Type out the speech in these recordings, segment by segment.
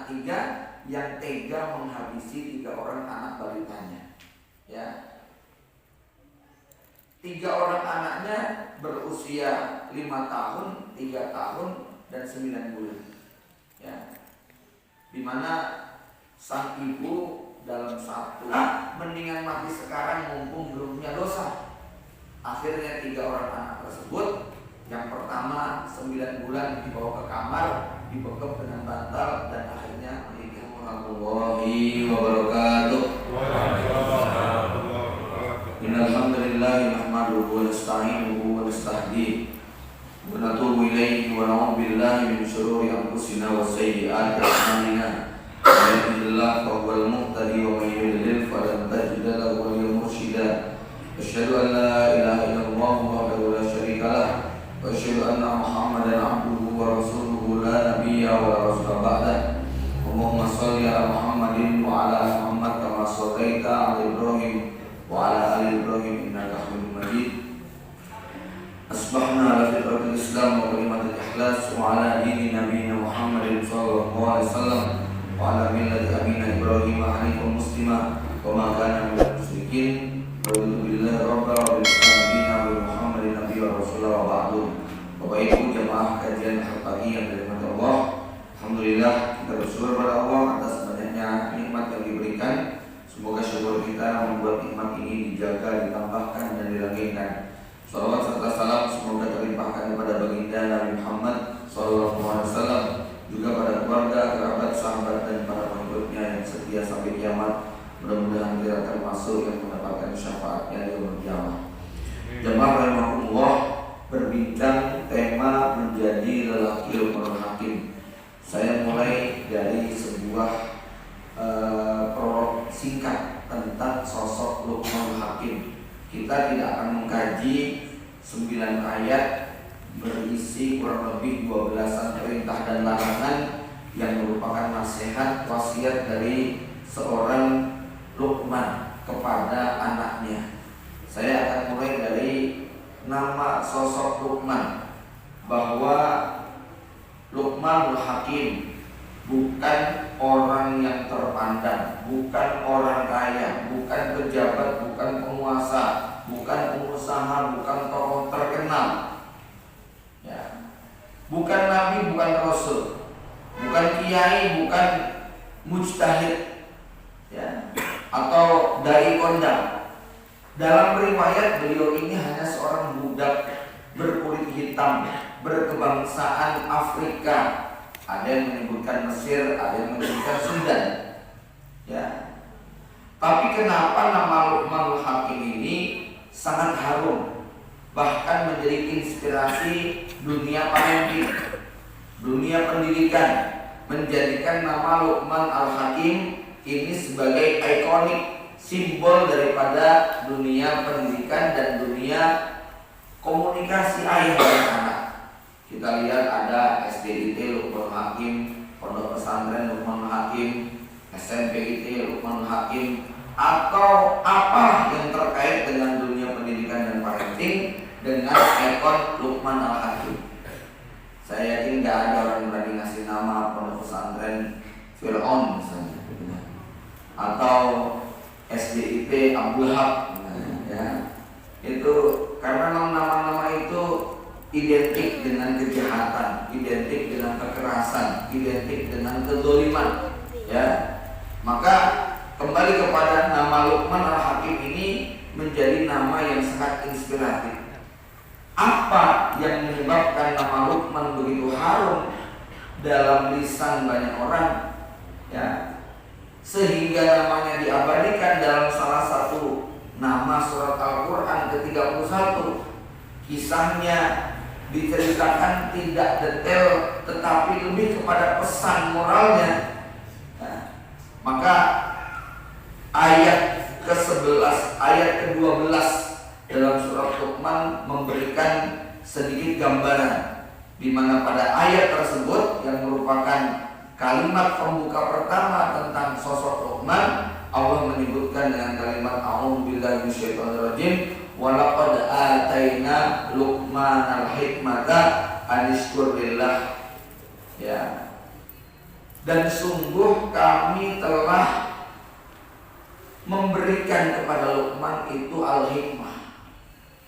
tiga yang tega menghabisi 3 orang anak balitanya. Ya, 3 orang anaknya berusia 5 tahun, 3 tahun, dan 9 bulan. Ya, dimana sang ibu dalam satu mendingan mati sekarang mumpung belum punya dosa. Akhirnya 3 orang anak tersebut, yang pertama 9 bulan dibawa ke kamar, dibekap dengan bantal, dan akhirnya menikah. Warahmatullahi wabarakatuh. Innal hamdalillah nahmaduhu wa nasta'inuhu wa nastahdihi wa natubu ilaihi wa na'udzu billahi min shururi anfusina wa sayyi'ati a'malina. Man yahdihillahu fa huwal muhtadi wa man yudlil falan tajida lahu waliyyan mursyida. Asyhadu an la ilaha illallah wahdahu la syarika lah wa asyhadu anna Muhammadan abduhu wa rasuluhu la nabiyya wa la rasula ba'dah. Allahumma shalli ala Muhammadin wa ala ali Muhammad kama shallaita ala Ibrahim wa ala ali Ibrahim innaka Hamidum Majid. Asbahna ala fitratil Islam wa kalimatil ikhlas wa ala dini nabiyina Muhammadin sallallahu alaihi wasallam wa ala millati abina Ibrahim hanifan muslima wa ma kana minal musyrikin. Alhamdulillah rabbil alamin wa Muhammadin nabiyyu wa rasulullah wa ba'du. Bapak Ibu jamaah kajian pagi yang dirahmati Allah, alhamdulillah kita bersyukur pada Allah atas banyaknya nikmat yang diberikan. Semoga syukur kita membuat nikmat ini dijaga, ditambahkan, dan dilangitkan. Salawat serta salam semoga terlimpahkan kepada baginda Nabi Muhammad SAW, juga pada keluarga, kerabat, sahabat, dan para pengikutnya yang setia sampai kiamat. Mudah-mudahan kita termasuk yang mendapatkan syafaatnya di yaumul qiyamah. Jemaah rahimakumullah, berbincang tema menjadi lelaki Luqmanul Hakim. Saya mulai dari sebuah prolog singkat tentang sosok Luqmanul Hakim. Kita tidak akan mengkaji 9 ayat berisi kurang lebih 12-an perintah dan larangan yang merupakan nasihat wasiat dari seorang Luqman kepada anaknya. Saya akan mulai dari nama sosok Luqman, bahwa Luqmanul Hakim bukan orang yang terpandang, bukan orang kaya, bukan pejabat, bukan penguasa, bukan pengusaha, bukan tokoh terkenal, ya. Bukan nabi, bukan rasul, bukan kiai, bukan mujtahid, ya, atau dai kondang. Dalam riwayat beliau ini hanya seorang budak berkulit hitam, berkebangsaan Afrika. Ada yang menyebutkan Mesir, ada yang menyebutkan Sudan, ya. Tapi kenapa nama Luqmanul Hakim ini sangat harum, bahkan menjadi inspirasi dunia parenting, dunia pendidikan, menjadikan nama Luqman Al-Hakim ini sebagai ikonik, simbol daripada dunia pendidikan dan dunia komunikasi ayah dan anak. Kita lihat ada SDIT Luqmanul Hakim, Pondok Pesantren Luqmanul Hakim, SMPIT Luqmanul Hakim, atau apa yang terkait dengan dunia pendidikan dan parenting dengan ikon Luqman Al-Hakim. Saya yakin gak ada orang yang berani ngasih nama Pondok Pesantren Fir'aun misalnya, atau SDIT Abdul Haq, ya. Itu karena nama-nama itu identik dengan kejahatan, identik dengan kekerasan, identik dengan kezaliman, ya. Maka kembali kepada nama Luqman Al-Hakim ini menjadi nama yang sangat inspiratif. Apa yang menyebabkan nama Luqman begitu harum dalam lisan banyak orang, ya, sehingga namanya diabadikan dalam salah satu nama surat Al-Quran ke-31. Kisahnya diceritakan tidak detail, tetapi lebih kepada pesan moralnya. Nah, maka ayat ke-11, ayat ke-12 dalam surat Luqman memberikan sedikit gambaran, di mana pada ayat tersebut yang merupakan kalimat pembuka pertama tentang sosok Luqman, Allah menyebutkan dengan kalimat a'udzubillahi minasyaitonirrajim, wa laqad ataina Luqmanal hikmata anishkur lillah, ya. Dan sungguh kami telah memberikan kepada Luqman itu al-hikmah.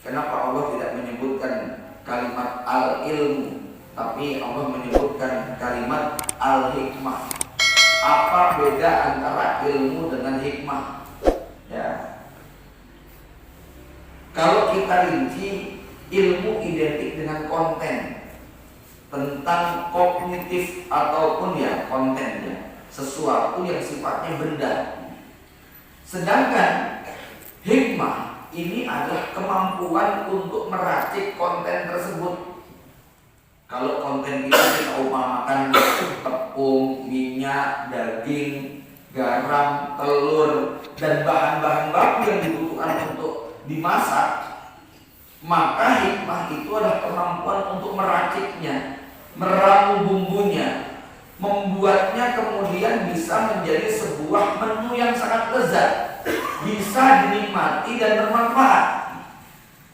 Kenapa Allah tidak menyebutkan kalimat al-ilmu, tapi Allah menyebutkan kalimat al-hikmah? Apa beda antara ilmu dengan hikmah? Ya. Kalau kita rinci, ilmu identik dengan konten, tentang kognitif ataupun ya kontennya, sesuatu yang sifatnya benda. Sedangkan hikmah ini adalah kemampuan untuk meracik konten tersebut. Kalau konten kita umpamakan tepung, minyak, daging, garam, telur, dan bahan-bahan baku yang dibutuhkan untuk dimasak, maka hikmah itu adalah kemampuan untuk meraciknya, meramu bumbunya, membuatnya kemudian bisa menjadi sebuah menu yang sangat lezat, bisa dinikmati dan bermanfaat.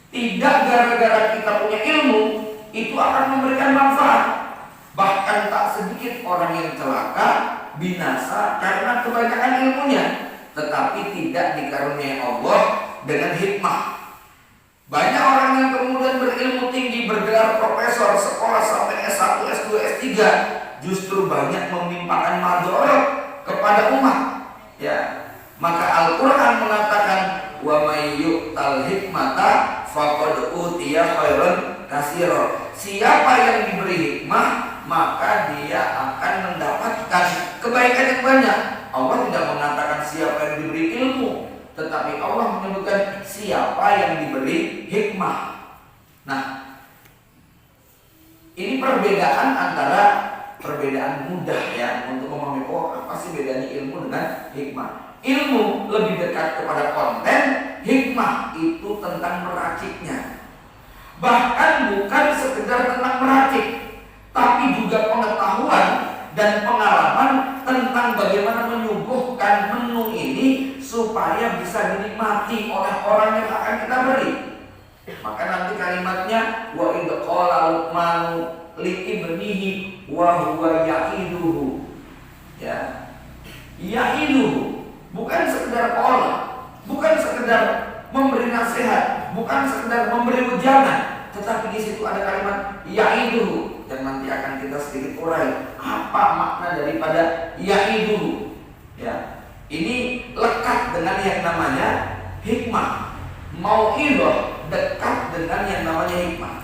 Tidak gara-gara kita punya ilmu itu akan memberikan manfaat. Bahkan tak sedikit orang yang celaka, binasa karena kebanyakan ilmunya, tetapi tidak dikaruniai Allah dengan hikmah. Banyak orang yang kemudian berilmu tinggi, bergelar profesor, sekolah sampai S1, S2, S3, justru banyak menimpakan madharat kepada umat. Ya, maka Al-Quran mengatakan, wa may yu'tal hikmata faqad utiya khairan katsira. Siapa yang diberi hikmah, maka dia akan mendapatkan kebaikan yang banyak. Allah tidak mengatakan siapa yang diberi ilmu, tetapi Allah menyebutkan siapa yang diberi hikmah. Nah, ini perbedaan antara perbedaan mudah ya untuk memahami apa sih bedanya ilmu dengan hikmah. Ilmu lebih dekat kepada konten, hikmah itu tentang meraciknya. Bahkan bukan sekedar tentang meracik, tapi juga pengetahuan dan pengalaman tentang bagaimana menyuguhkan menu ini supaya bisa dinikmati oleh orang yang akan kita beri. Maka nanti kalimatnya wa idh qala Luqmanu li ibnihi wa huwa ya'iduhu. Ya. Ya'iduhu bukan sekedar qala, bukan sekedar memberi nasihat, bukan sekedar memberi ujangan, tetapi di situ ada kalimat ya'iduhu yang nanti akan kita sedikit urai apa makna daripada ya'iduhu. Ya. Ini lekat dengan yang namanya hikmah. Mau'idhah dekat dengan yang namanya hikmah.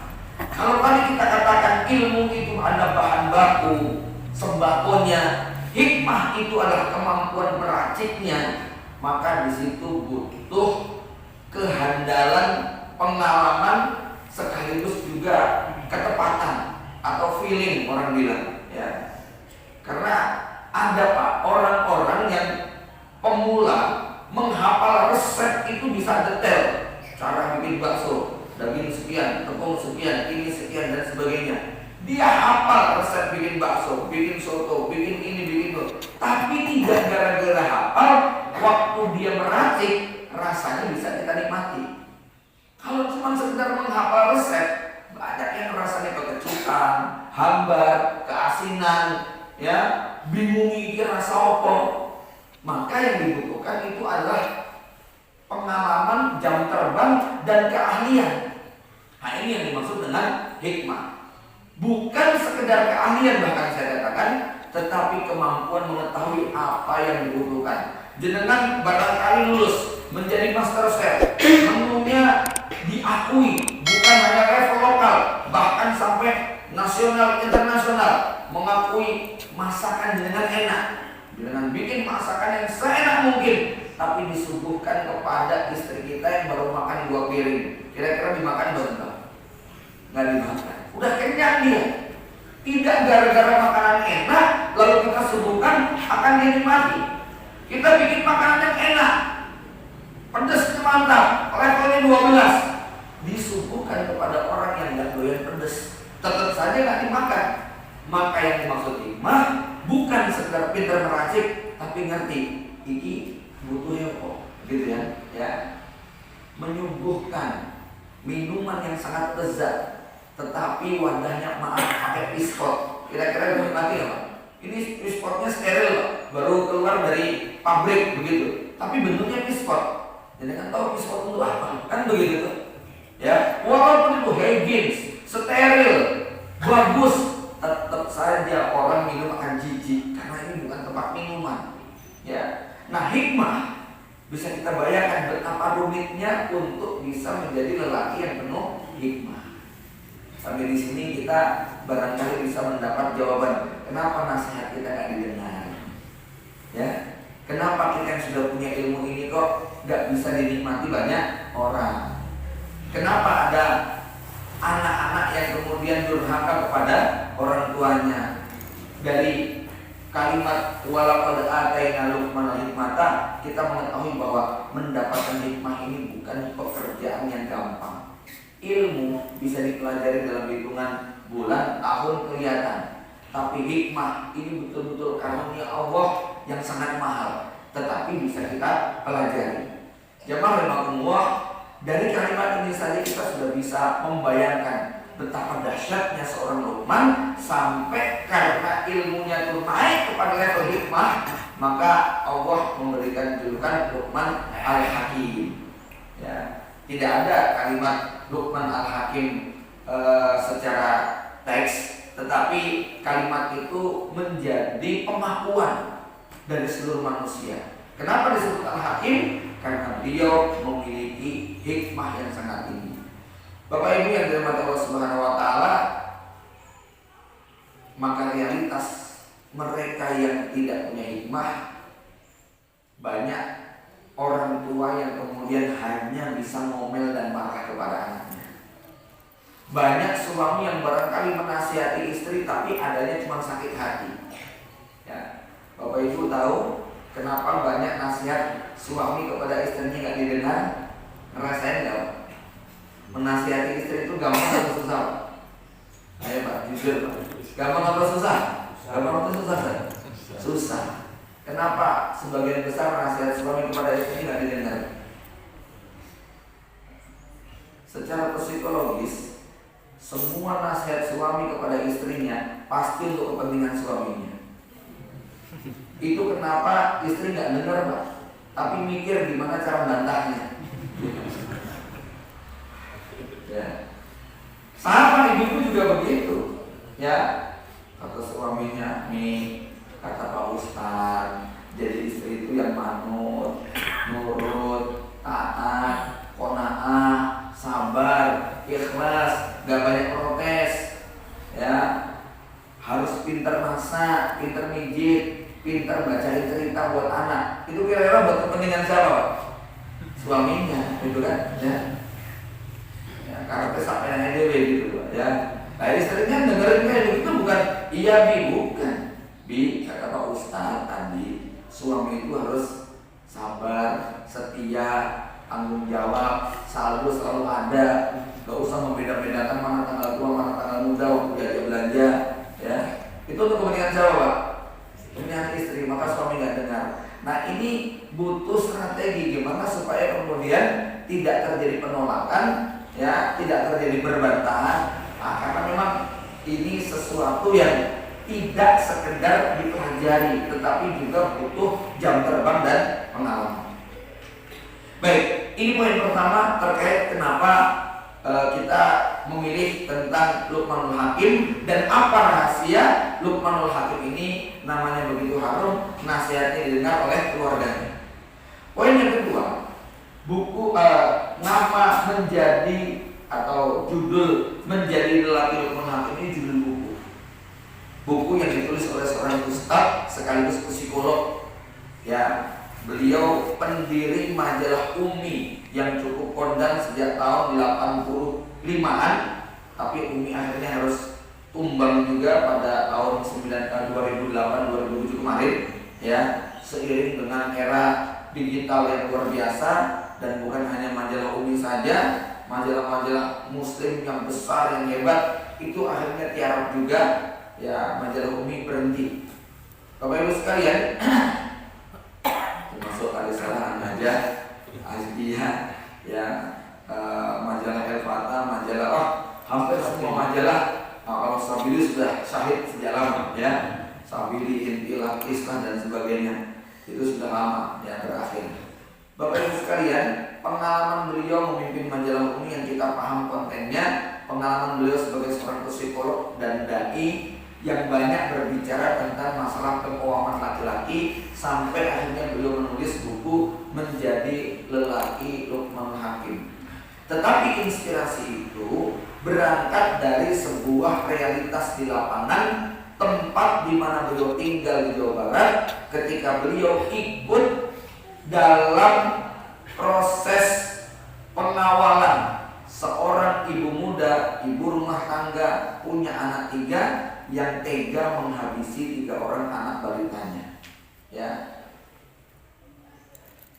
Kalau tadi kita katakan ilmu itu ada bahan baku, sembakonya, hikmah itu adalah kemampuan meraciknya, maka di situ butuh kehandalan, pengalaman, sekaligus juga ketepatan atau feeling orang bilang. Ya. Karena ada Pak orang-orang yang pemula menghafal resep itu bisa detail. Cara bikin bakso, daging sekian, tepung sekian, ini sekian dan sebagainya. Dia hafal resep bikin bakso, bikin soto, bikin ini, bikin itu. Tapi tidak gara-gara hafal, waktu dia meracik rasanya bisa kita nikmati. Kalau cuma sekedar menghafal resep, banyak yang rasanya kekecupan, hambar, keasinan, ya, bingungi rasa apa. Maka yang dibutuhkan itu adalah pengalaman, jam terbang, dan keahlian. Nah, ini yang dimaksud dengan hikmah. Bukan sekedar keahlian bahkan saya katakan, tetapi kemampuan mengetahui apa yang dibutuhkan. Jenengan barangkali lulus menjadi master chef, menunya diakui bukan hanya level lokal, bahkan sampai nasional internasional, mengakui masakan dengan enak. Dengan bikin masakan yang seenak mungkin, tapi disuguhkan kepada istri kita yang baru makan 2 piring. Kira-kira dimakan berapa? Nggak dimakan. Udah kenyang dia. Tidak gara-gara makanan enak lalu kita suguhkan akan dinikmati. Kita bikin makanan yang enak, pedesnya mantap, levelnya 12, disuguhkan kepada orang yang nggak doyan pedes, tetap saja nggak dimakan. Maka yang dimaksud hikmah bukan sekedar pintar meracik, tapi ngerti iki butuhnya kok, gitu ya. Ya, menyuguhkan minuman yang sangat lezat, tetapi wadahnya maaf pakai piskot. Kira-kira dinikmati apa? Ini pispotnya steril, baru keluar dari pabrik begitu. Tapi bentuknya pispot. Jadi kan tahu pispot untuk apa? Kan begitu tuh. Ya, walaupun itu hygiene, steril, bagus, tetap saja orang minum akan jijik karena ini bukan tempat minuman. Ya. Nah, hikmah bisa kita bayangkan betapa rumitnya untuk bisa menjadi lelaki yang penuh hikmah. Sampai di sini kita barangkali bisa mendapat jawaban kenapa nasihat kita nggak didengar. Ya, kenapa kita yang sudah punya ilmu ini kok nggak bisa dinikmati banyak orang? Kenapa ada anak-anak yang kemudian durhaka kepada orang tuanya? Dari kalimat walaqad ataina Luqmanal hikmata kita mengetahui bahwa mendapatkan hikmah ini bukan pekerjaan yang gampang. Ilmu bisa dipelajari dalam hitungan bulan, tahun kelihatan. Tapi hikmah ini betul-betul karunia Allah yang sangat mahal, tetapi bisa kita pelajari. Jamaah rahimakumullah, dari kalimat ini saja kita sudah bisa membayangkan betapa dahsyatnya seorang Luqman sampai karena ilmunya itu naik kepada level hikmah, maka Allah memberikan julukan Luqman Al-Hakim. Ya, tidak ada kalimat Luqman Al-Hakim secara teks, tetapi kalimat itu menjadi pengakuan dari seluruh manusia. Kenapa disebut Al-Hakim? Karena beliau memiliki hikmah yang sangat tinggi. Bapak Ibu yang dirahmati Allah Subhanahu wa taala, maka realitas mereka yang tidak punya hikmah, banyak orang tua yang kemudian hanya bisa ngomel dan marah kepada anaknya. Banyak suami yang barangkali menasihati istri tapi adanya cuma sakit hati. Ya, Bapak Ibu tahu kenapa banyak nasihat suami kepada istrinya nggak didengar? Ngerasain nggak? Menasihati istri itu gampang atau susah? Ayo Pak, jujur Pak. Gampang atau susah? Gampang atau susah? Susah. Kenapa sebagian besar nasihat suami kepada istri nggak didengar? Secara psikologis, semua nasihat suami kepada istrinya pasti untuk kepentingan suaminya. Itu kenapa istri nggak dengar Pak, tapi mikir gimana cara bantahnya. Ya. Sama ibuku juga begitu. Ya, kata suaminya, nih kata Pak Ustadz, jadi istri itu yang manut, nurut, taat, qanaah, sabar, ikhlas, gak banyak protes. Ya, harus pintar masak, pintar mijit, pintar bacain cerita buat anak. Itu kira-kira buat kepentingan siapa? Suaminya, gitu kan? Ya. Karena kesampaiannya dewe gitu ya. Nah istrinya dengerin kayak begitu bukan iya bi, bukan bi, kata Pak Ustadz tadi suami itu harus sabar, setia, tanggung jawab, saldo selalu ada, gak usah membeda-bedakan mana tanggal tua mana tanggal muda waktu diajak belanja ya. Itu untuk kepentingan siapa Pak? Kepentingan istri, maka suami gak dengar. Nah ini butuh strategi gimana supaya kemudian tidak terjadi penolakan, ya, tidak terjadi berbantahan. Nah, karena memang ini sesuatu yang tidak sekedar dipelajari, tetapi juga butuh jam terbang dan pengalaman. Baik, ini poin pertama terkait kenapa kita memilih tentang Luqmanul Hakim dan apa rahasia Luqmanul Hakim ini namanya begitu harum, nasihatnya didengar oleh keluarganya. Poin yang kedua, buku nama menjadi atau judul menjadi lelaki Luqmanul Hakim ini judul buku yang ditulis oleh seorang ustaz sekaligus psikolog. Ya, beliau pendiri majalah Umi yang cukup kondang sejak tahun 85-an, tapi Umi akhirnya harus tumbang juga pada tahun 2008-2007 kemarin ya, seiring dengan era digital yang luar biasa. Dan bukan hanya majalah Umi saja, majalah-majalah muslim yang besar yang hebat itu akhirnya tiarap juga ya, majalah Umi berhenti. Bapak Ibu sekalian, termasuk Alisalah An-Najah, Azdiah ya, majalah El-Fatah, majalah hampir semua majalah kalau Sabili sudah syahid sejak lama ya. bilihin ilakis dan sebagainya. Itu sudah lama yang terakhir. Bapak Ibu sekalian, pengalaman beliau memimpin majalah Umi yang kita paham kontennya, pengalaman beliau sebagai seorang psikolog dan dai yang banyak berbicara tentang masalah keuangan laki-laki, sampai akhirnya beliau menulis buku Menjadi Lelaki Luqmanul Hakim. Tetapi inspirasi itu berangkat dari sebuah realitas di lapangan, tempat di mana beliau tinggal di Jawa Barat, ketika beliau ikut dalam proses pengawalan seorang ibu muda, ibu rumah tangga, punya anak 3 yang tega menghabisi 3 orang anak balitanya. Ya,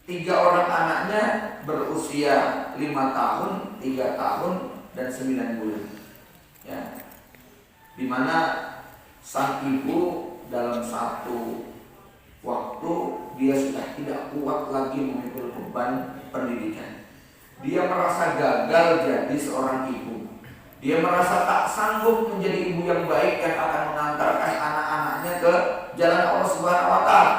3 orang anaknya berusia 5 tahun, 3 tahun, dan 9 bulan. Ya, dimana sang ibu dalam satu waktu dia sudah tidak kuat lagi memikul beban pendidikan. Dia merasa gagal jadi seorang ibu. Dia merasa tak sanggup menjadi ibu yang baik yang akan mengantarkan anak-anaknya ke jalan Allah Subhanahu wa Ta'ala.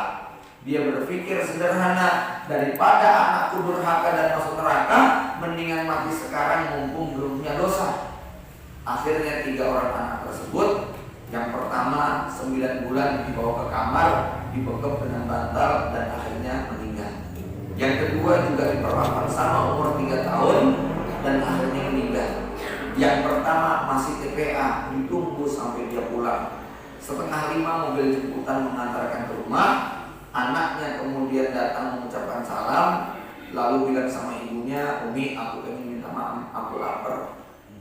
Dia berpikir sederhana, daripada anakku durhaka dan masuk neraka, mendingan mati sekarang mumpung belum punya dosa. Akhirnya 3 orang anak tersebut, yang pertama 9 bulan dibawa ke kamar, dibekap dengan bantal, dan akhirnya meninggal. Yang kedua juga diperlakukan sama, umur 3 tahun, dan akhirnya meninggal. Yang pertama masih TPA, ditunggu sampai dia pulang. 4:30 mobil jemputan mengantarkan ke rumah. Anaknya kemudian datang mengucapkan salam, lalu bilang sama ibunya, Umi, aku ingin minta maaf, aku lapar.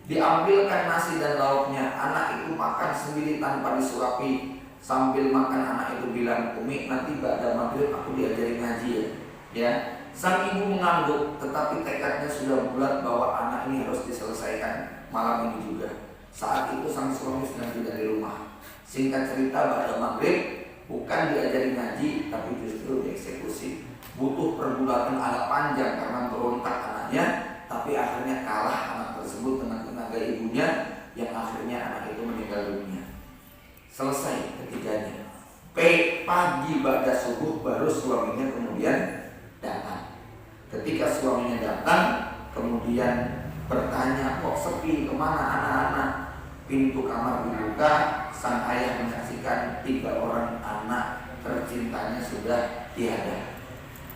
Diambilkan nasi dan lauknya. Anak itu makan sendiri tanpa disuapi. Sambil makan anak itu bilang, Umi, nanti ba'da maghrib aku diajari ngaji ya. Ya, sang ibu mengangguk, tetapi tekadnya sudah bulat bahwa anak ini harus diselesaikan malam ini juga. Saat itu sang suami sedang tidak di rumah. Singkat cerita, ba'da maghrib bukan diajari ngaji, tapi justru dieksekusi. Butuh pergulatan agak panjang karena berontak anaknya, tapi akhirnya kalah anak tersebut dengan tenaga ibunya, yang akhirnya anak itu meninggal dunia. Selesai ketiganya. Pagi ba'da subuh baru suaminya kemudian datang. Ketika suaminya datang, kemudian bertanya, kok sepi, kemana anak-anak? Pintu kamar dibuka, sang ayah menyaksikan 3 orang anak tercintanya sudah tiada.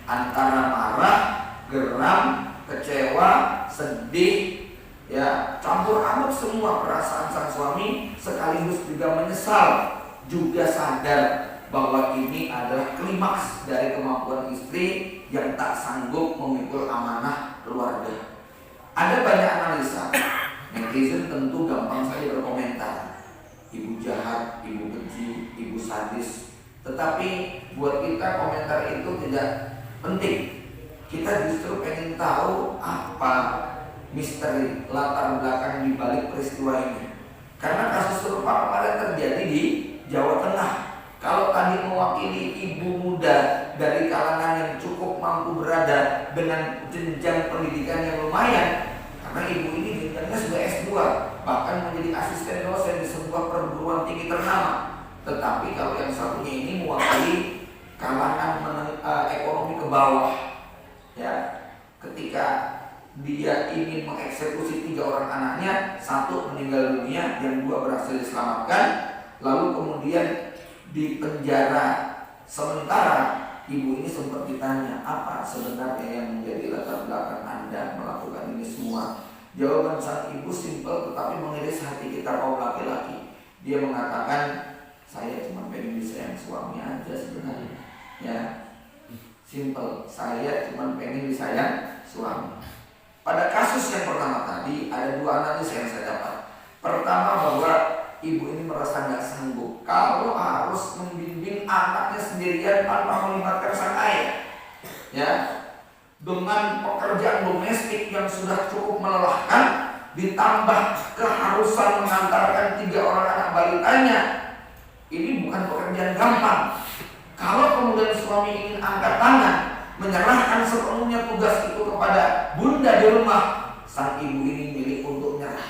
Antara marah, geram, kecewa, sedih, ya campur aduk semua perasaan sang suami, sekaligus juga menyesal, juga sadar bahwa ini adalah klimaks dari kemampuan istri yang tak sanggup memikul amanah keluarga. Ada banyak analisa. Netizen tentu gampang saja berkomentar, ibu jahat, ibu keji, ibu sadis. Tetapi buat kita komentar itu tidak penting. Kita justru pengen tahu apa misteri latar belakang di balik peristiwa ini. Karena kasus serupa kemarin terjadi di Jawa Tengah. Kalau tadi mewakili ibu muda dari kalangan yang cukup mampu berada dengan jenjang pendidikan yang lumayan, karena ibu ini jenjangnya sudah S2, bahkan menjadi asisten dosen di sebuah perguruan tinggi ternama. Tetapi kalau yang satunya ini mewakili kalangan ekonomi ke bawah, ya, ketika dia ingin mengeksekusi 3 orang anaknya, 1 meninggal dunia, yang 2 berhasil diselamatkan, lalu kemudian di penjara sementara. Ibu ini sempat ditanya, apa sebenarnya yang menjadi latar belakang Anda melakukan ini semua? Jawaban sang ibu simpel tetapi mengiris hati kita kaum laki-laki. Dia mengatakan, saya cuma pengen disayang suami aja sebenarnya. Ya, simpel, saya cuma pengen disayang suami. Pada kasus yang pertama tadi ada 2 analisa yang saya dapat. Pertama, bahwa ibu ini merasa nggak sanggup kalau harus membimbing anaknya sendirian tanpa melibatkan sang ayah, ya, dengan pekerjaan domestik yang sudah cukup melelahkan, ditambah keharusan mengantarkan 3 orang anak balitanya. Ini bukan pekerjaan gampang. Kalau kemudian suami ingin angkat tangan, menyerahkan sepenuhnya tugas itu kepada bunda di rumah, sang ibu ini milih untuk nyerah.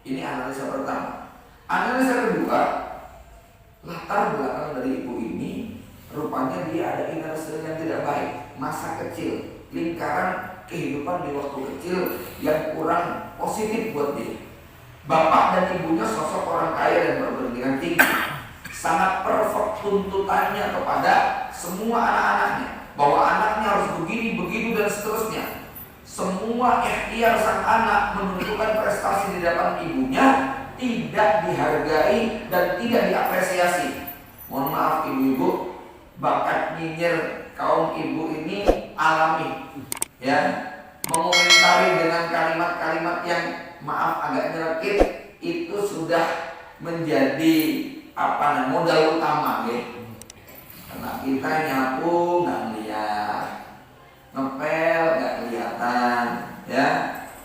Ini analisa pertama. Analisa kedua, latar belakang dari ibu ini rupanya dia ada inner circle yang tidak baik, masa kecil, lingkaran kehidupan di waktu kecil yang kurang positif buat dia. Bapak dan ibunya sosok orang kaya dan berpendidikan tinggi, sangat perfect tuntutannya kepada semua anak-anaknya, bahwa anaknya harus begini, begitu dan seterusnya. Semua ikhtiar sang anak menentukan prestasi di depan ibunya tidak dihargai dan tidak diapresiasi. Mohon maaf ibu-ibu, bakat nyinyir kaum ibu ini alami, ya, mengomentari dengan kalimat-kalimat yang maaf agak nyelekit itu sudah menjadi modal utama, ya. Karena kita nyapu nggak lihat, ngepel nggak kelihatan, ya,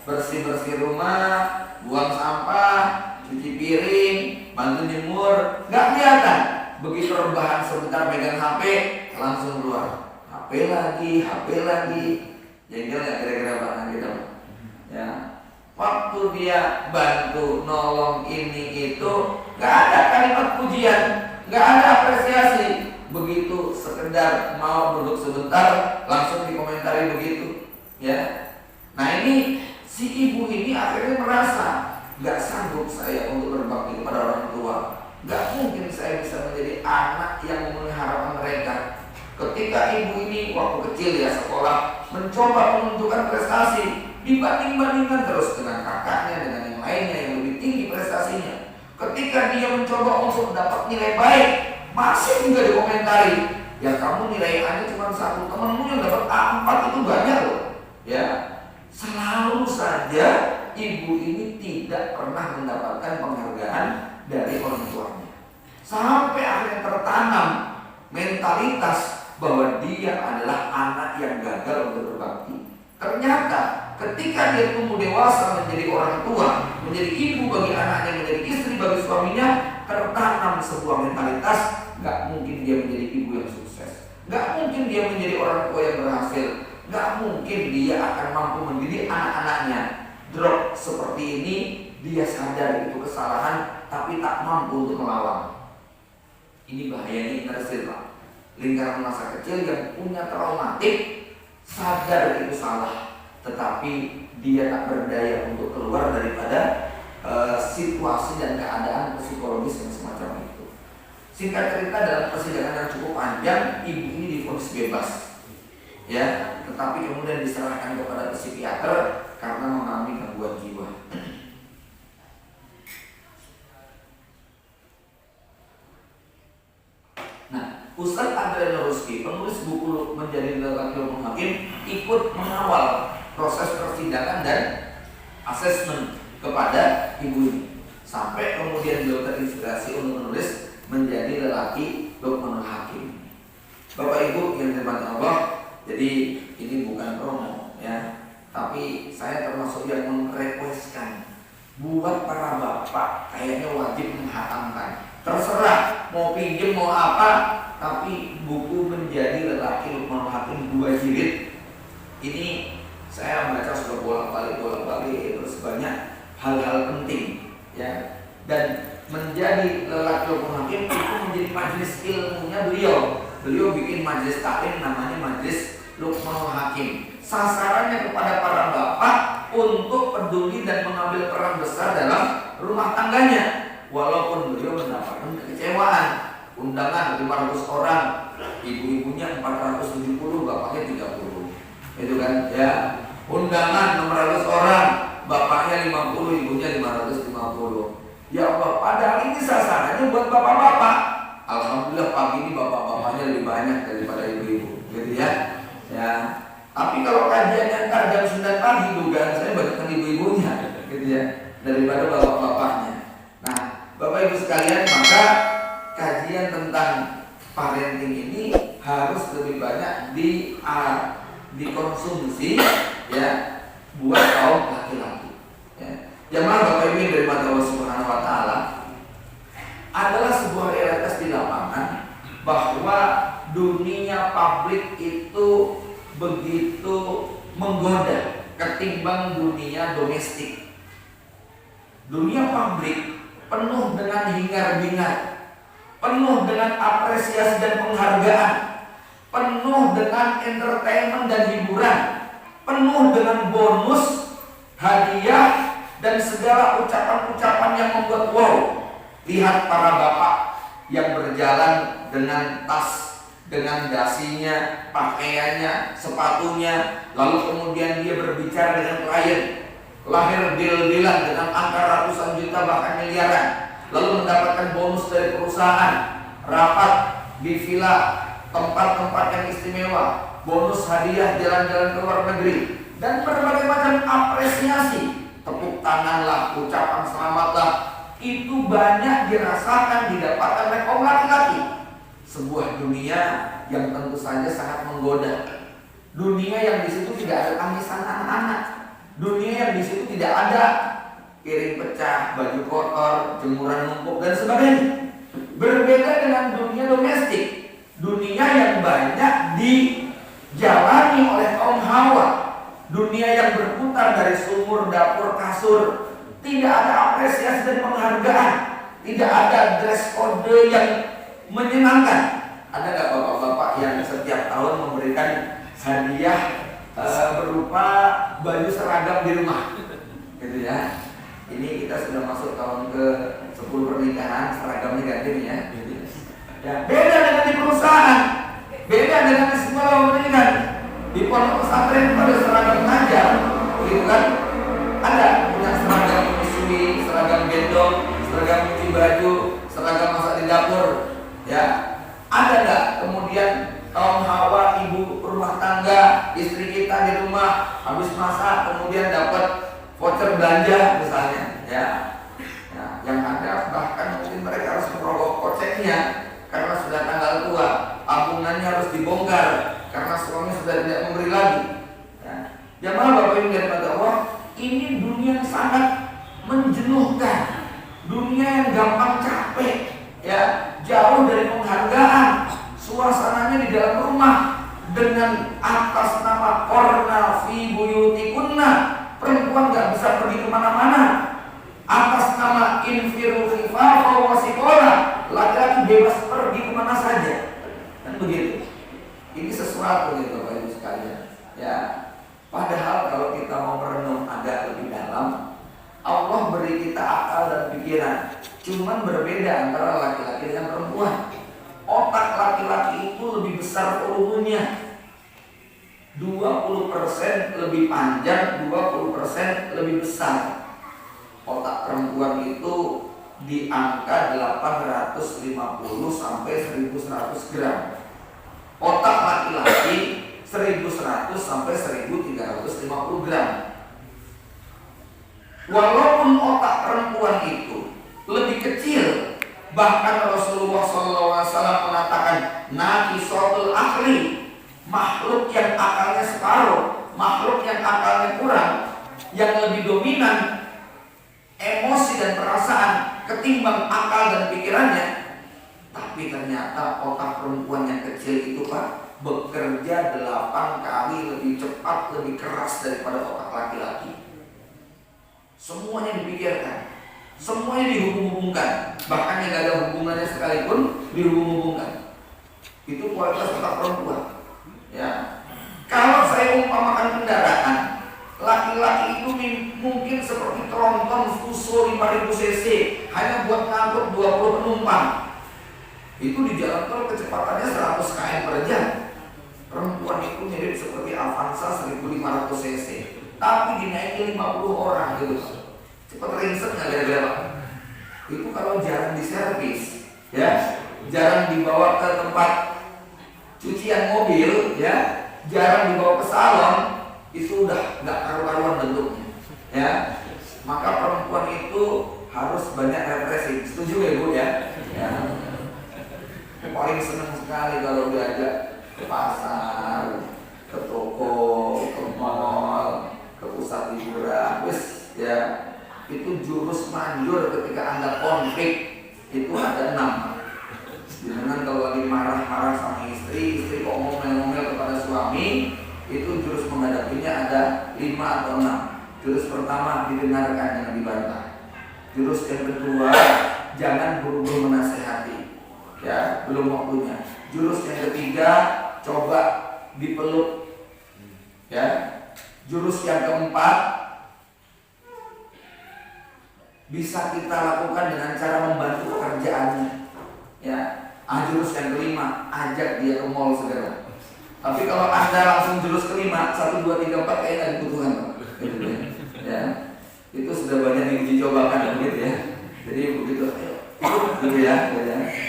bersih-bersih rumah, buang sampah, cuci piring, bantu jemur, nggak kelihatan. Begitu rebahan sebentar pegang HP, langsung keluar. HP lagi. Jengkel nggak kira-kira Pak gitu? Ya. Waktu dia bantu nolong ini itu, nggak ada kalimat pujian, nggak ada apresiasi. Begitu sekedar mau duduk sebentar, langsung dikomentari begitu. Ya. Nah ini si ibu ini akhirnya merasa nggak sanggup saya untuk berbakti kepada orang tua. Gak mungkin saya bisa menjadi anak yang memenuhi harapan mereka. Ketika ibu ini waktu kecil ya sekolah mencoba menunjukkan prestasi, dibanding-bandingkan terus dengan kakaknya, dengan yang lainnya yang lebih tinggi prestasinya. Ketika dia mencoba untuk dapat nilai baik, masih juga dikomentari, ya kamu nilai A-nya cuma 1, temanmu yang dapat A4 itu banyak loh. Ya, selalu saja ibu ini tidak pernah mendapatkan penghargaan dari orang tuanya, sampai akhirnya tertanam mentalitas bahwa dia adalah anak yang gagal untuk berbakti. Ternyata ketika dia tumbuh dewasa menjadi orang tua, menjadi ibu bagi anaknya, menjadi istri bagi suaminya, tertanam sebuah mentalitas gak mungkin dia menjadi ibu yang sukses, gak mungkin dia menjadi orang tua yang berhasil, gak mungkin dia akan mampu mendidik anak-anaknya. Drop seperti ini, dia sadar itu kesalahan tapi tak mampu untuk melawan. Ini bahayanya inner circle, lingkaran masa kecil yang punya traumatik, sadar itu salah, tetapi dia tak berdaya untuk keluar daripada situasi dan keadaan psikologis yang semacam itu. Singkat cerita, dalam persidangan yang cukup panjang, ibu ini divonis bebas, ya, tetapi kemudian diserahkan kepada psikiater karena mengalami gangguan jiwa. Nah, Ustadz Adrian Rusdi, penulis buku Menjadi Lelaki Hukum Hakim, ikut mengawal proses persidangan dan asesmen kepada ibu ini, sampai kemudian beliau terinspirasi untuk menulis Menjadi Lelaki Lukmanul Hakim. Bapak Ibu yang dirahmati Allah, jadi ini bukan promo, ya, tapi saya termasuk yang merequestkan buat para bapak kayaknya wajib menghatamkan. Terserah mau pinjem mau apa, tapi buku Menjadi Lelaki Lukmanul Hakim 2 jilid ini saya baca sudah bolak-balik terus banyak hal-hal penting, ya. Dan Menjadi Lelaki Lukmanul Hakim itu menjadi majelis ilmunya beliau. Beliau bikin majelis taklim namanya Majelis Lukmanul Hakim. Sasarannya kepada para bapak untuk peduli dan mengambil peran besar dalam rumah tangganya. Walaupun beliau mendapatkan kekecewaan, undangan 500 orang, ibu-ibunya 470, bapaknya 30. Itu kan, ya. Undangan 600 orang, bapaknya 50, ibunya 550. Ya Allah, padahal ini sasarannya buat bapak-bapak. Alhamdulillah pagi ini bapak-bapaknya lebih banyak daripada ibu-ibu, gitu ya. Ya. Tapi kalau kajiannya ntar jam 9 pagi, dugaan saya banyakkan ibu-ibunya, gitu ya, daripada bapak-bapaknya. Nah, Bapak Ibu sekalian, maka kajian tentang parenting ini harus lebih banyak dikonsumsi, ya, buat kaum laki-laki. Ya. Jamaah Bapak Ibu dari Allah Subhanahu Wa Taala, adalah sebuah realitas di lapangan bahwa dunia publik itu begitu menggoda ketimbang dunia domestik. Dunia publik penuh dengan hingar-bingar, penuh dengan apresiasi dan penghargaan, penuh dengan entertainment dan hiburan, penuh dengan bonus, hadiah, dan segala ucapan-ucapan yang membuat wow. Lihat para bapak yang berjalan dengan tas, dengan dasinya, pakaiannya, sepatunya, lalu kemudian dia berbicara dengan klien, lahir deal-dealan dengan angka ratusan juta bahkan miliaran, lalu mendapatkan bonus dari perusahaan, rapat di villa, tempat-tempat yang istimewa, bonus hadiah jalan-jalan ke luar negeri, dan berbagai macam apresiasi, tepuk tangan lah, ucapan selamat lah. Itu banyak dirasakan, didapatkan oleh kaum laki-laki. Sebuah dunia yang tentu saja sangat menggoda. Dunia yang di situ tidak ada tangisan anak-anak. Dunia yang di situ tidak ada piring pecah, baju kotor, jemuran numpuk dan sebagainya. Berbeda dengan dunia domestik, dunia yang banyak dijalani oleh kaum Hawa, dunia yang berputar dari sumur, dapur, kasur. Tidak ada apresiasi dan penghargaan, tidak ada dress code yang menyenangkan. Ada nggak bapak-bapak yang setiap tahun memberikan hadiah berupa baju seragam di rumah, gitu ya? Ini kita sudah masuk tahun ke 10 pernikahan, seragamnya ganti nih ya. Ya, beda dengan di perusahaan, beda dengan di sekolah pendidikan. Di pondok pesantren pada seragam mengajar, gitu kan? Ada punya seragam menyusui, seragam gendong, seragam cuci baju, seragam masak di dapur, ya. Ada nggak kemudian kaum Hawa, ibu rumah tangga, istri kita di rumah habis masak kemudian dapat voucher belanja misalnya, ya. Nah, yang ada bahkan mungkin mereka harus merogoh koceknya karena sudah tanggal tua, tabungannya harus dibongkar karena suami sudah tidak memberi lagi. Ya. Jamaah Bapak Ibu dan Allah, ini dunia yang sangat menjenuhkan, dunia yang gampang capek, ya, jauh dari penghargaan. Suasananya di dalam rumah dengan atas nama korna fi buyutikunna, perempuan gak bisa pergi kemana-mana. Atas nama infiru khifafa wa siqala, laki-laki bebas pergi kemana saja. Dan begitu. Ini sesuatu gitu Bapak Ibu sekalian, ya. Padahal kalau kita mau merenung agak lebih dalam, Allah beri kita akal dan pikiran. Cuman berbeda antara laki-laki dengan perempuan. Otak laki-laki itu lebih besar volumenya, 20% lebih panjang, 20% lebih besar. Otak perempuan itu di angka 850 sampai 1100 gram. Otak laki-laki 1100 sampai 1350 gram. Walaupun otak perempuan itu lebih kecil, bahkan Rasulullah SAW mengatakan naqisatul akli, makhluk yang akalnya separuh, makhluk yang akalnya kurang, yang lebih dominan emosi dan perasaan ketimbang akal dan pikirannya. Tapi ternyata otak perempuan yang kecil itu Pak bekerja 8 kali lebih cepat, lebih keras daripada otak laki-laki. Semuanya dipikirkan, semuanya dihubung-hubungkan, bahkan yang gak ada hubungannya sekalipun dihubung-hubungkan. Itu kualitas otak perempuan, ya. Kalau saya umpamakan kendaraan, laki-laki itu mungkin seperti tronton Fuso 5000 cc hanya buat ngangkut 20 penumpang. Itu di jalan tol kecepatannya 100 km per jam. Perempuan itu mirip seperti Avanza 1500 cc, tapi dinaiki 50 orang gitu. Cepat ringsek nggak gara-gara. Itu kalau jarang diservis, ya, jarang dibawa ke tempat cucian mobil, ya, jarang dibawa ke salon, itu udah nggak karu-karuan bentuknya, ya. Maka perempuan itu harus banyak refreshing. Setuju ya Bu ya? Ya. Paling senang sekali kalau diajak ke pasar, ke toko, ke mall, ke pusat hiburan, wis ya. Itu jurus manjur ketika Anda konflik itu ada 6. Jangan kalau lagi marah-marah sama istri kok ngomel-ngomel kepada suami, itu jurus menghadapinya ada 5 atau 6. Jurus pertama, didengarkan, jangan dibantah. Jurus yang kedua, jangan buru-buru menasehati. Ya, belum waktunya. Jurus yang ketiga, coba dipeluk. Ya. Jurus yang keempat, bisa kita lakukan dengan cara membantu pekerjaannya. Ya. Jurus yang kelima, ajak dia ke mall segera. Tapi kalau Anda langsung jurus kelima, 1, 2, 3, 4 kayaknya nggak dibutuhkan, Pak. Gitu ya. Ya. Itu sudah banyak diuji cobakan begitu ya. Jadi begitu, gitu ya.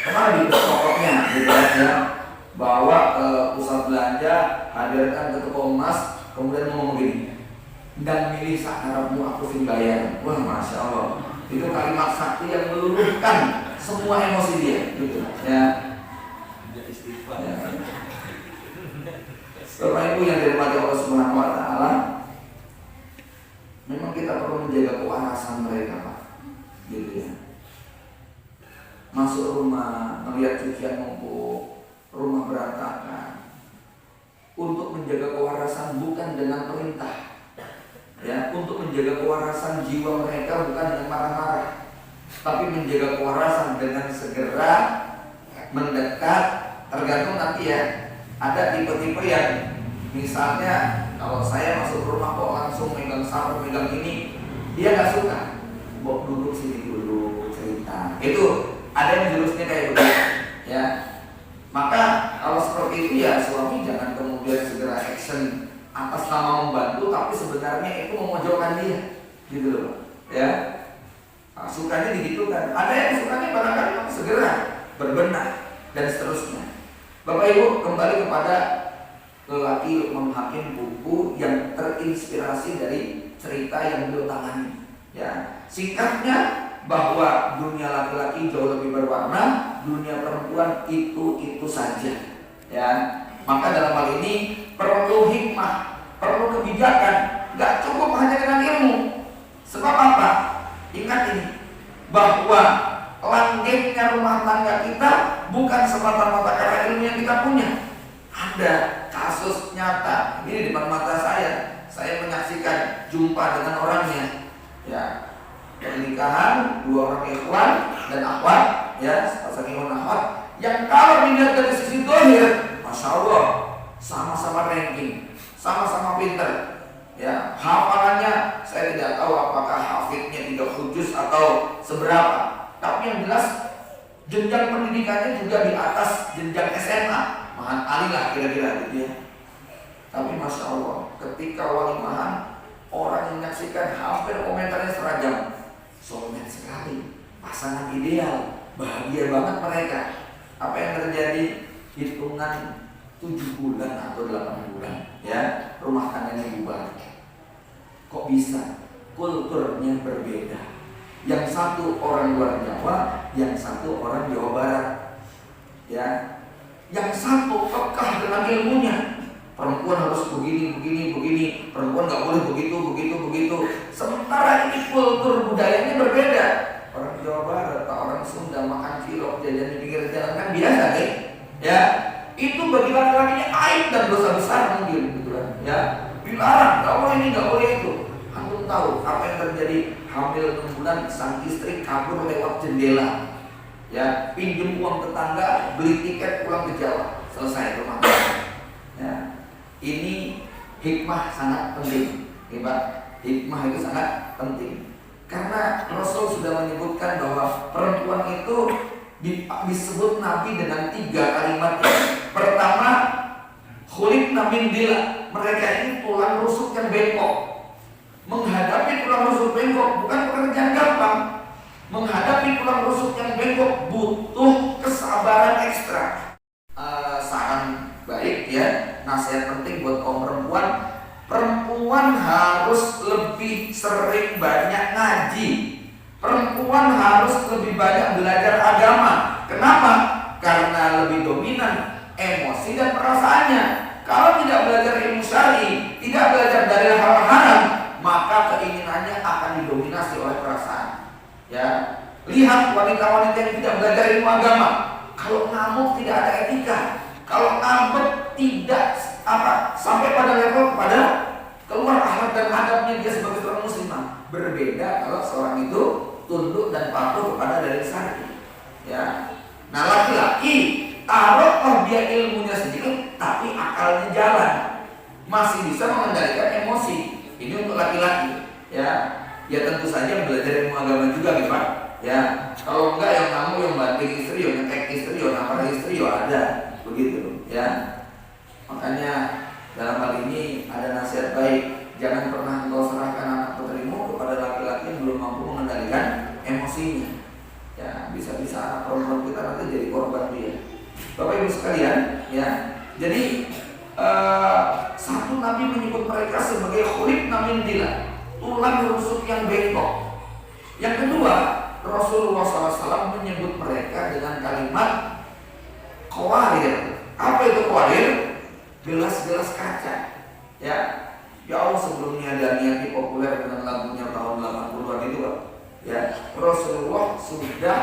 Kemarin di pokoknya gitu ya. Bawa ke pusat belanja, hadirkan ke toko emas, kemudian ngomong begini, dan milih sakarapmu aku sing bayar. Wah, masya Allah. Itu kalimat sakti yang meluluhkan semua emosi dia, gitu ya. Bapak Ibu yang dirahmati Allah Subhanahu wa taala, memang kita perlu menjaga kewarasan mereka, Pak. Gitu ya. Masuk rumah, melihat cucian numpuk, rumah berantakan. Untuk menjaga kewarasan bukan dengan perintah. Ya, untuk menjaga kewarasan jiwa mereka bukan dengan marah-marah, tapi menjaga kewarasan dengan segera mendekat. Tergantung nanti ya. Ada tipe-tipe yang misalnya kalau saya masuk rumah kok langsung megang sapu, megang ini, dia nggak suka. Bawa duduk sini dulu cerita. Itu ada yang jurusnya kayak begitu, ya. Maka kalau seperti itu ya suami jangan kemudian segera action atas nama membantu, tapi sebenarnya itu memojokkan dia, gitu loh, ya. Nah, sukanya digitukan. Ada yang sukanya barangkali segera berbenah dan seterusnya. Bapak Ibu, kembali kepada lelaki Luqman Hakim, buku yang terinspirasi dari cerita yang beliau tangani. Ya, singkatnya bahwa dunia laki-laki jauh lebih berwarna, dunia perempuan itu saja. Ya, maka dalam hal ini perlu hikmah, perlu kebijakan, nggak cukup hanya dengan ilmu. Sebab apa? Ingat ini, bahwa langgengnya rumah tangga kita bukan semata-mata karena ilmu yang kita punya. Ada kasus nyata, ini di depan mata saya menyaksikan, jumpa dengan orangnya. Ya, pernikahan dua orang ikhwan dan akhwat, ya, sepasang ikhwan akhwat, yang kalau dilihat dari sisi dohir, masya Allah, sama-sama ranking, sama-sama pinter. Ya, hafalannya saya tidak tahu apakah hafidnya 3 juz atau seberapa. Tapi yang jelas jenjang pendidikannya juga di atas jenjang SMA, mahan Ali lah kira-kira gitu ya. Tapi masya Allah, ketika walimahan, orang yang menyaksikan hampir komentarnya seragam, soulmate sekali, pasangan ideal, bahagia banget mereka. Apa yang terjadi? Hitungan 7 bulan atau 8 bulan, ya, rumah tangganya bubar. Kok bisa? Kulturnya berbeda. Yang satu orang luar Jawa, yang satu orang Jawa Barat. Ya. Yang satu kekeh dengan ilmunya. Perempuan harus begini, perempuan nggak boleh begitu. Sementara ini kultur budayanya berbeda. Orang Jawa Barat, orang Sunda makan cilok, jajan di pinggir jalan kan biasa, nih. Ya. Itu bagi laki-lakinya aib dan dosa besar mungkin, gitu kan. Ya. Dilarang, nggak boleh ini, nggak boleh itu. Antum tahu apa yang terjadi? Hamil 6 bulan, sang istri kabur lewat jendela. Ya, pinjam uang tetangga, beli tiket pulang ke Jawa, selesai rumah tangga. Ya, ini hikmah sangat penting, ya, Pak. Hikmah itu sangat penting. Karena Rasul sudah menyebutkan bahwa perempuan itu disebut Nabi dengan 3 kalimat. Pertama, khuliqna min dila. Mereka ini tulang rusuk yang bengkok. Menghadapi tulang rusuk bengkok bukan pekerjaan gampang. Menghadapi tulang rusuk yang bengkok butuh kesabaran ekstra. Saran baik ya, nasihat penting buat kaum perempuan. Perempuan harus lebih sering banyak ngaji. Perempuan harus lebih banyak belajar agama. Kenapa? Karena lebih dominan emosi dan perasaannya. Kalau tidak belajar ilmu syar'i, tidak belajar dari hal haram, maka keinginannya akan didominasi oleh perasaan. Ya, lihat wanita-wanita yang tidak belajar ilmu agama. Kalau ngamuk tidak ada etika. Kalau ngambek tidak sampai pada level pada keluar akhlak dan adabnya dia sebagai seorang muslimah. Berbeda kalau seorang itu tunduk dan patuh kepada dalil syar'i. Ya, Nah laki-laki taruhlah dia ilmunya sedikit tapi akalnya jalan, masih bisa mengendalikan emosi. Ini untuk laki-laki ya. Ya tentu saja belajar ilmu agama juga gitu Pak ya. Kalau enggak yang kamu yang banting istri, yang ngetek istri, yang nampar istri ya ada begitu ya. Makanya dalam hal ini ada nasihat baik, jangan pernah engkau serahkan anak putrimu kepada laki-laki yang belum mampu mengendalikan emosinya. Ya, bisa-bisa anak perempuan kita nanti jadi korban dia. Bapak Ibu sekalian, ya. Jadi satu Nabi menyebut mereka sebagai khulibna min dillah, tulang rusuk yang bengkok. Yang kedua, Rasulullah SAW menyebut mereka dengan kalimat qawarir. Apa itu qawarir? Gelas-gelas kaca. Ya, ya Allah, sebelumnya ada niat populer dengan lagunya tahun 80-an itu Pak. Ya, Rasulullah sudah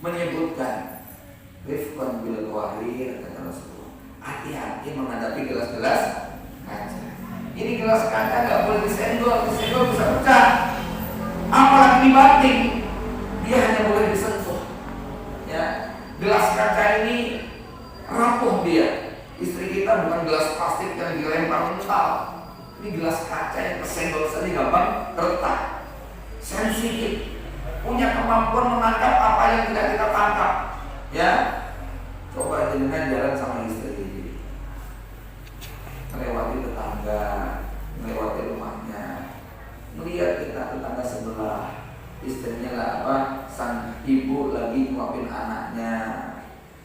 menyebutkan rifqan bil qawarir, kata Rasulullah. Hati-hati menghadapi gelas-gelas kaca. Ini gelas kaca nggak boleh disenggol bisa pecah. Apalagi dibanting, dia hanya boleh disentuh. Ya, gelas kaca ini rapuh dia. Istri kita bukan gelas plastik yang dilempar mental. Ini gelas kaca yang kesenggol saja gampang retak. Sensitif, punya kemampuan menangkap apa yang tidak kita tangkap. Ya, coba dengan jalan sama istri, melewati tetangga, melewati rumahnya, melihat kita tetangga sebelah, istrinya lah apa, sang ibu lagi nyuapin anaknya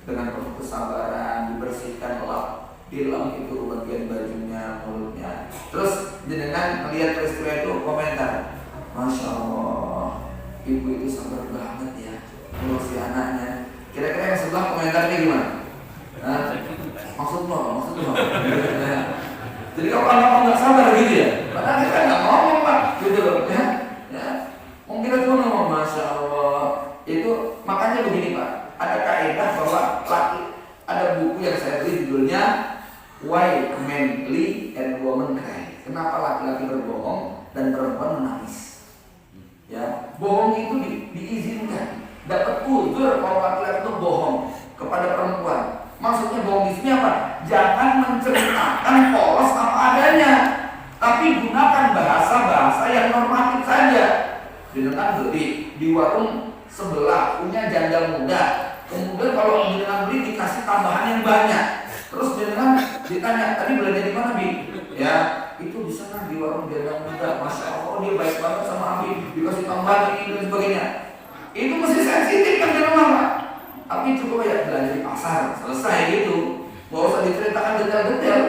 dengan penuh kesabaran, dibersihkan lap, dilem itu bagian bajunya, mulutnya. Terus jenengan melihat peristiwa itu komentar, Masya Allah, ibu itu sabar banget ya ngurusi anaknya. Kira-kira yang sebelah komentarnya gimana? Maksud lo? Jadi kalau anak nggak sabar gitu ya, padahal kita nggak ngomong Pak, gitu loh ya. Mungkin kita cuma ngomong Masya Allah. Itu makanya begini Pak, ada kaidah bahwa laki, ada buku yang saya beli judulnya Why Men Lie and Women Cry. Kenapa laki-laki berbohong dan perempuan menangis? Ya, bohong itu diizinkan, dapat uzur kalau laki-laki itu bohong kepada perempuan. Maksudnya bohong di sini apa? Jangan menceritakan polos apa adanya, tapi gunakan bahasa-bahasa yang normatif saja. Jenengan beli di warung sebelah punya janda muda, kemudian kalau jenengan beli dikasih tambahan yang banyak, terus jenengan ditanya tadi belanja di mana Bi? Ya, itu di sana di warung janda muda. Masya Allah dia baik banget sama Abi, dikasih tambahan ini dan sebagainya. Itu mesti sensitif kan jenengan Pak. Tapi cukup ya belanja di pasar, selesai gitu. Gak usah diceritakan detail-detail.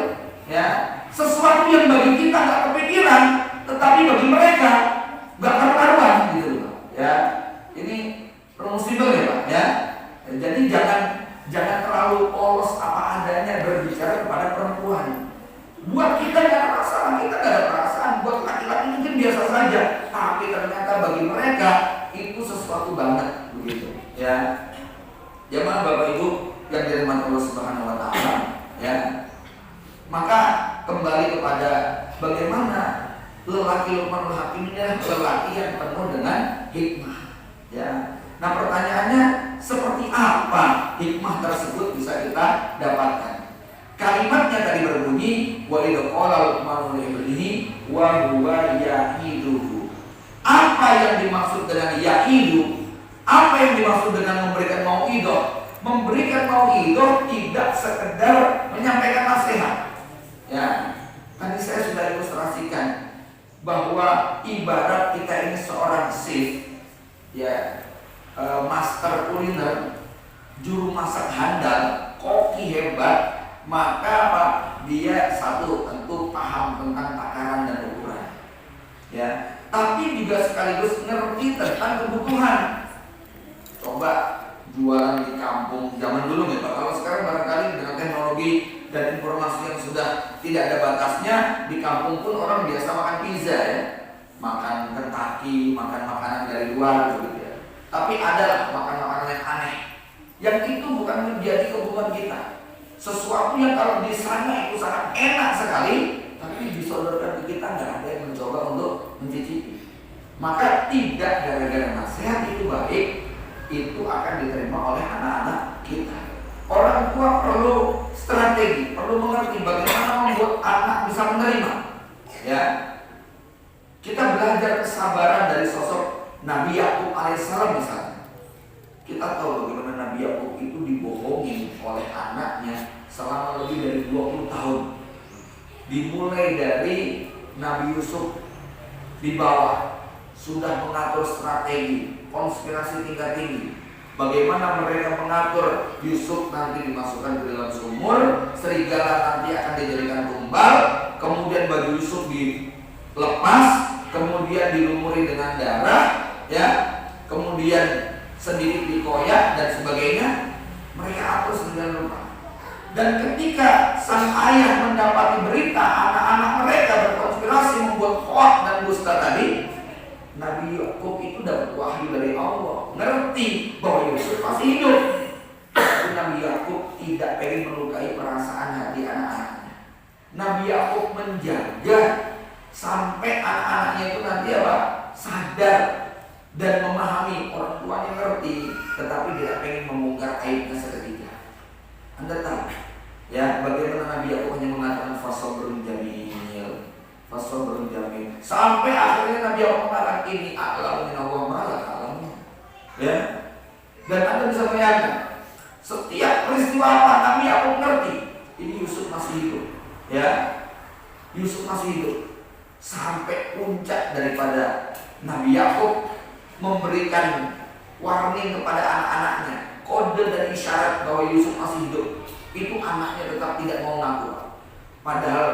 Ya, sesuatu yang bagi kita gak kepikiran, tetapi bagi mereka gak karuan gitu Pak. Ya, ini rumusibel ya Pak. Ya, jadi jangan terlalu polos apa adanya berbicara kepada perempuan. Buat kita gak ada perasaan, kita gak ada perasaan. Buat laki-laki mungkin biasa saja, tapi ternyata bagi mereka itu sesuatu banget begitu. Ya. Jamaah Bapak Ibu yang dirahmati Allah Subhanahu wa taala, ya. Maka kembali kepada bagaimana lelaki Luqmanul Hakim ini adalah lelaki yang penuh dengan hikmah, ya. Nah, pertanyaannya seperti apa hikmah tersebut bisa kita dapatkan? Kalimatnya tadi berbunyi wa idza qala Luqmanu li ibnihi wa huwa ya'iduhu. Apa yang dimaksud dengan ya'idu? Apa yang dimaksud dengan memberikan mau'idah? Memberikan mau'idah tidak sekedar menyampaikan nasihat. Ya, tadi saya sudah ilustrasikan bahwa ibarat kita ini seorang chef, ya, master kuliner, juru masak handal, koki hebat, maka apa? Dia satu tentu paham tentang takaran dan ukuran. Ya, tapi juga sekaligus ngerti tentang kebutuhan. Coba jualan di kampung zaman dulu ya Pak. Kalau sekarang barangkali dengan teknologi dan informasi yang sudah tidak ada batasnya, di kampung pun orang biasa makan pizza ya, makan Kentucky, makan makanan dari luar begitu ya. Tapi ada makan makanan yang aneh, yang itu bukan menjadi kebutuhan kita. Sesuatu yang kalau di sana itu sangat enak sekali, tapi disodorkan ke kita nggak ada yang mencoba untuk mencicipi. Maka tidak gara-gara nasihat itu baik, itu akan diterima oleh anak-anak tua perlu strategi, perlu mengerti bagaimana membuat anak bisa menerima. Ya, kita belajar kesabaran dari sosok Nabi Yakub alaihissalam misalnya. Kita tahu bagaimana Nabi Yakub itu dibohongi oleh anaknya selama lebih dari 20 tahun. Dimulai dari Nabi Yusuf di bawah, sudah mengatur strategi, konspirasi tingkat tinggi. Bagaimana mereka mengatur Yusuf nanti dimasukkan ke dalam sumur, serigala nanti akan dijadikan tumbal, kemudian baju Yusuf dilepas, kemudian dilumuri dengan darah, ya, kemudian sedikit dikoyak dan sebagainya. Mereka atur sedemikian rupa. Dan ketika sang ayah mendapati berita anak-anak mereka berkonspirasi membuat hoax dan dusta tadi, Nabi Yakub itu dapat wahyu dari Allah, ngerti bahwa Yusuf masih hidup. Tapi Nabi Yakub tidak pengen melukai perasaan hati anak-anaknya. Nabi Yakub menjaga sampai anak-anaknya itu nanti apa? Sadar dan memahami, orang tuanya ngerti, tetapi tidak pengen membongkar aibnya seketika. Anda tahu, ya, bagaimana Nabi Yakub hanya mengatakan fasabrun jamil, fasabrun jamil, sampai akhirnya Nabi Yakub mengatakan ini a'lamu minallah ma la ta'lamun. Ya, dan Anda bisa bayangkan setiap peristiwa apa Nabi Yakub ngerti, ini Yusuf masih hidup, ya, Yusuf masih hidup. Sampai puncak daripada Nabi Yakub memberikan warning kepada anak-anaknya, kode dan isyarat bahwa Yusuf masih hidup. Itu anaknya tetap tidak mau ngaku. Padahal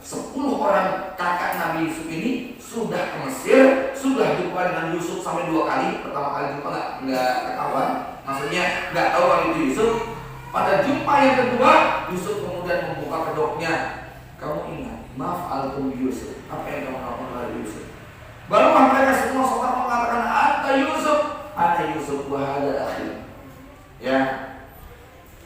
10 orang kakak Nabi Yusuf ini sudah ke Mesir, sudah jumpa dengan Yusuf sampai 2 kali. Pertama kali jumpa nggak ketahuan, maksudnya nggak tahu kalau itu Yusuf. Pada jumpa yang kedua, Yusuf kemudian membuka kedoknya. Kamu ingat, maaf altum Yusuf, apa yang kamu lakukan dari Yusuf? Baru mereka semua sontak mengatakan anta Yusuf, ana Yusuf wahada akhir. Ya,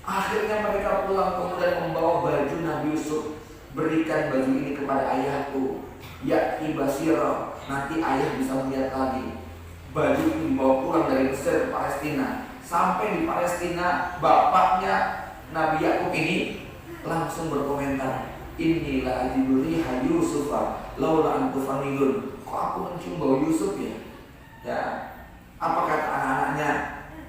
akhirnya mereka pulang kemudian membawa baju Nabi Yusuf. Berikan baju ini kepada ayahku, ya'ti basira, nanti ayah bisa melihat lagi. Baju itu dibawa pulang dari Mesir ke Palestina. Sampai di Palestina, bapaknya Nabi Yakub ini langsung berkomentar, inilah ajiburiha Yusufa laula antufanidun. Kok aku mencium bau Yusuf ya? Ya, apa kata anak-anaknya?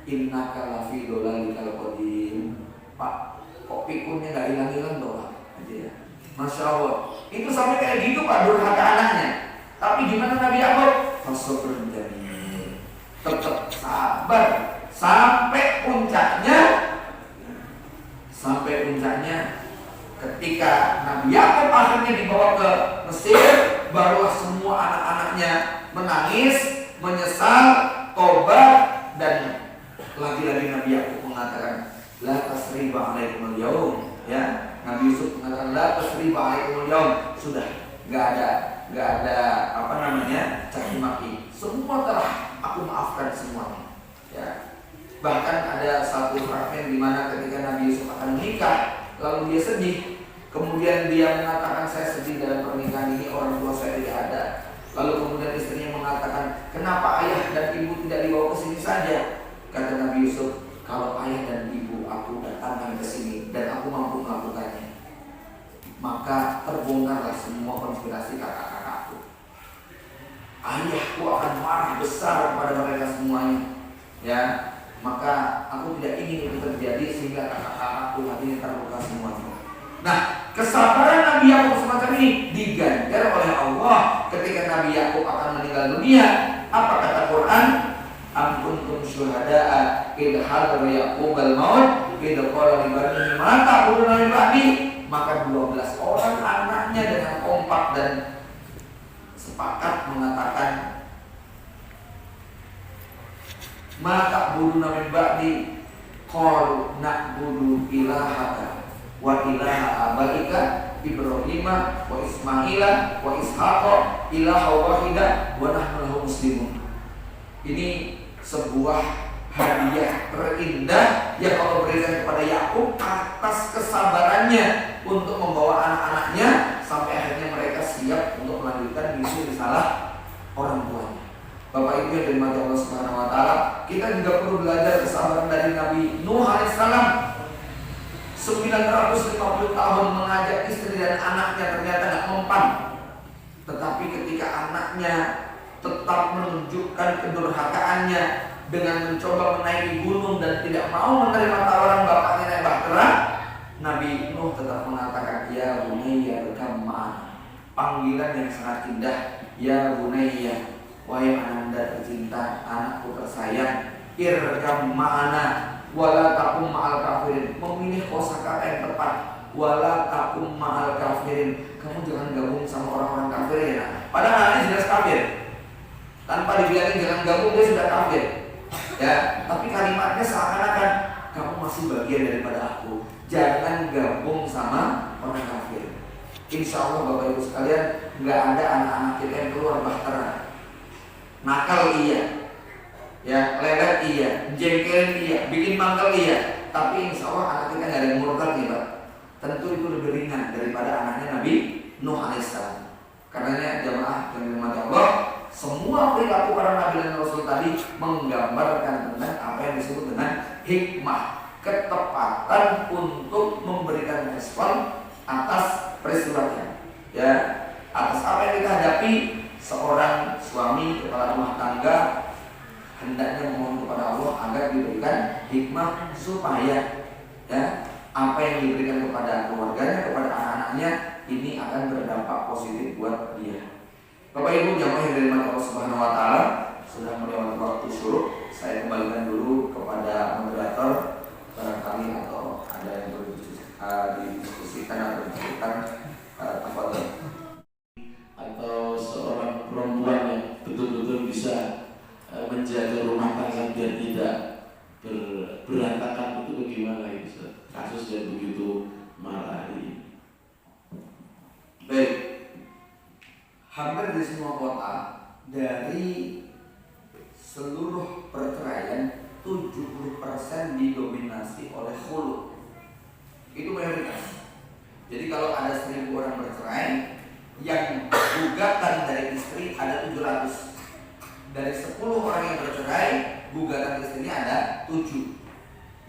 Innaka lafi dolalikal qadim. Pak, kok pikunnya gak hilang-hilang doang aja ya. Masya Allah. Itu sampai kayak gitu Pak, durhaka anaknya. Tapi gimana Nabi Yakub? Fasabrun jamil, tetap sabar sampai puncaknya. Sampai puncaknya ketika Nabi Yakub akhirnya dibawa ke Mesir, barulah semua anak-anaknya menangis, menyesal, tobat, dan lagi-lagi Nabi Yakub mengatakan la tasriba alaikumul yaum, ya. Nabi Yusuf mengatakan la tasriba alaikumul yaum, sudah enggak ada apa namanya caci maki, semua telah aku maafkan semuanya, ya. Bahkan ada satu fragmen di mana ketika Nabi Yusuf akan menikah, lalu dia sedih, kemudian dia mengatakan saya sedih dalam pernikahan ini, orang tua saya tidak ada. Lalu kemudian istrinya mengatakan kenapa ayah dan ibu tidak dibawa ke sini saja? Kata Nabi Yusuf, kalau ayah dan ibu aku datangkan ke sini dan aku mampu melakukannya, maka terbongkarlah semua konspirasi kakak-kakakku. Ayahku akan marah besar kepada mereka semuanya, ya. Maka aku tidak ingin itu terjadi sehingga kakak-kakakku hatinya terluka semuanya. Nah, kesabaran Nabi Yakub semacam ini diganjar oleh Allah ketika Nabi Yakub akan meninggal dunia. Apa kata Quran? Am kuntum syuhada'a idh hadara Yaqub al-maut idh qala li banihi ma ta'buduna min ba'di. Maka 12 orang anaknya dengan kompak dan sepakat mengatakan ma ta'buduna min ba'di qal na'budu ilahaka wa ilaha abaika Ibrahim wa Ismaila wa Ishaqa ilaha wahida wa nahnu lahu muslimun. Ini sebuah hadiah terindah yang Allah berikan kepada Yakub atas kesabarannya untuk membawa anak-anaknya sampai akhirnya mereka siap untuk melanjutkan misi risalah orang tuanya. Bapak Ibu yang dirahmati Allah Subhanahu wa taala, kita juga perlu belajar kesabaran dari Nabi Nuh alaihissalam. 950 tahun mengajak istri dan anaknya ternyata nggak mempan. Tetapi ketika anaknya tetap menunjukkan kedurhakaannya dengan mencoba menaiki gunung dan tidak mau menerima tawaran bapaknya naik bahtera, Nabi Nuh tetap mengatakan, ya bunayya irkam ma'ana. Panggilan yang sangat indah, ya bunayya, wahai ananda tercinta, anakku tersayang, irkam ma'ana wala takum ma'al kafirin. Memilih kosakata yang tepat, wala takum ma'al kafirin. Kamu jangan gabung sama orang-orang kafir ya. Padahal ini jelas kafir. Tanpa dibilangin jangan gabung, dia sudah kafir. Ya, tapi kalimatnya seakan-akan kamu masih bagian daripada aku. Jangan gabung sama orang kafir. Insya Allah Bapak Ibu sekalian, nggak ada anak-anak kita yang keluar bahtera. Nakal iya, ya lelet iya, jengkelin iya, bikin mangkal iya. Tapi insya Allah anak kita nggak ada yang murtad nih Pak. Tentu itu lebih ringan daripada anaknya Nabi Nuh alaihissalam. Karenanya jamaah yang dirahmati Allah, semua perilaku para nabi dan rasul tadi menggambarkan tentang apa yang disebut dengan hikmah, ketepatan untuk memberikan respon atas peristiwanya. Ya, atas apa yang kita hadapi, seorang suami kepala rumah tangga hendaknya memohon kepada Allah agar diberikan hikmah supaya ya apa yang diberikan kepada keluarganya, kepada anak-anaknya ini akan berdampak positif buat dia. Bapak Ibu jamaah yang dirahmati Allah Subhanahu wa taala, sudah melewati waktu syuruk. Saya kembalikan dulu kepada moderator, barangkali atau ada yang perlu didiskusikan atau diberikan tafadhol. Atau seorang perempuan yang betul-betul bisa menjaga rumah tangga biar tidak berantakan, itu bagaimana itu? Kasus yang begitu marah ini. Baik, hampir di semua kota, dari seluruh perceraian 70% didominasi oleh khulu. Itu mayoritas. Jadi kalau ada 1000 orang bercerai, yang gugatan dari istri ada 700. Dari 10 orang yang bercerai, gugatan istrinya ada 7.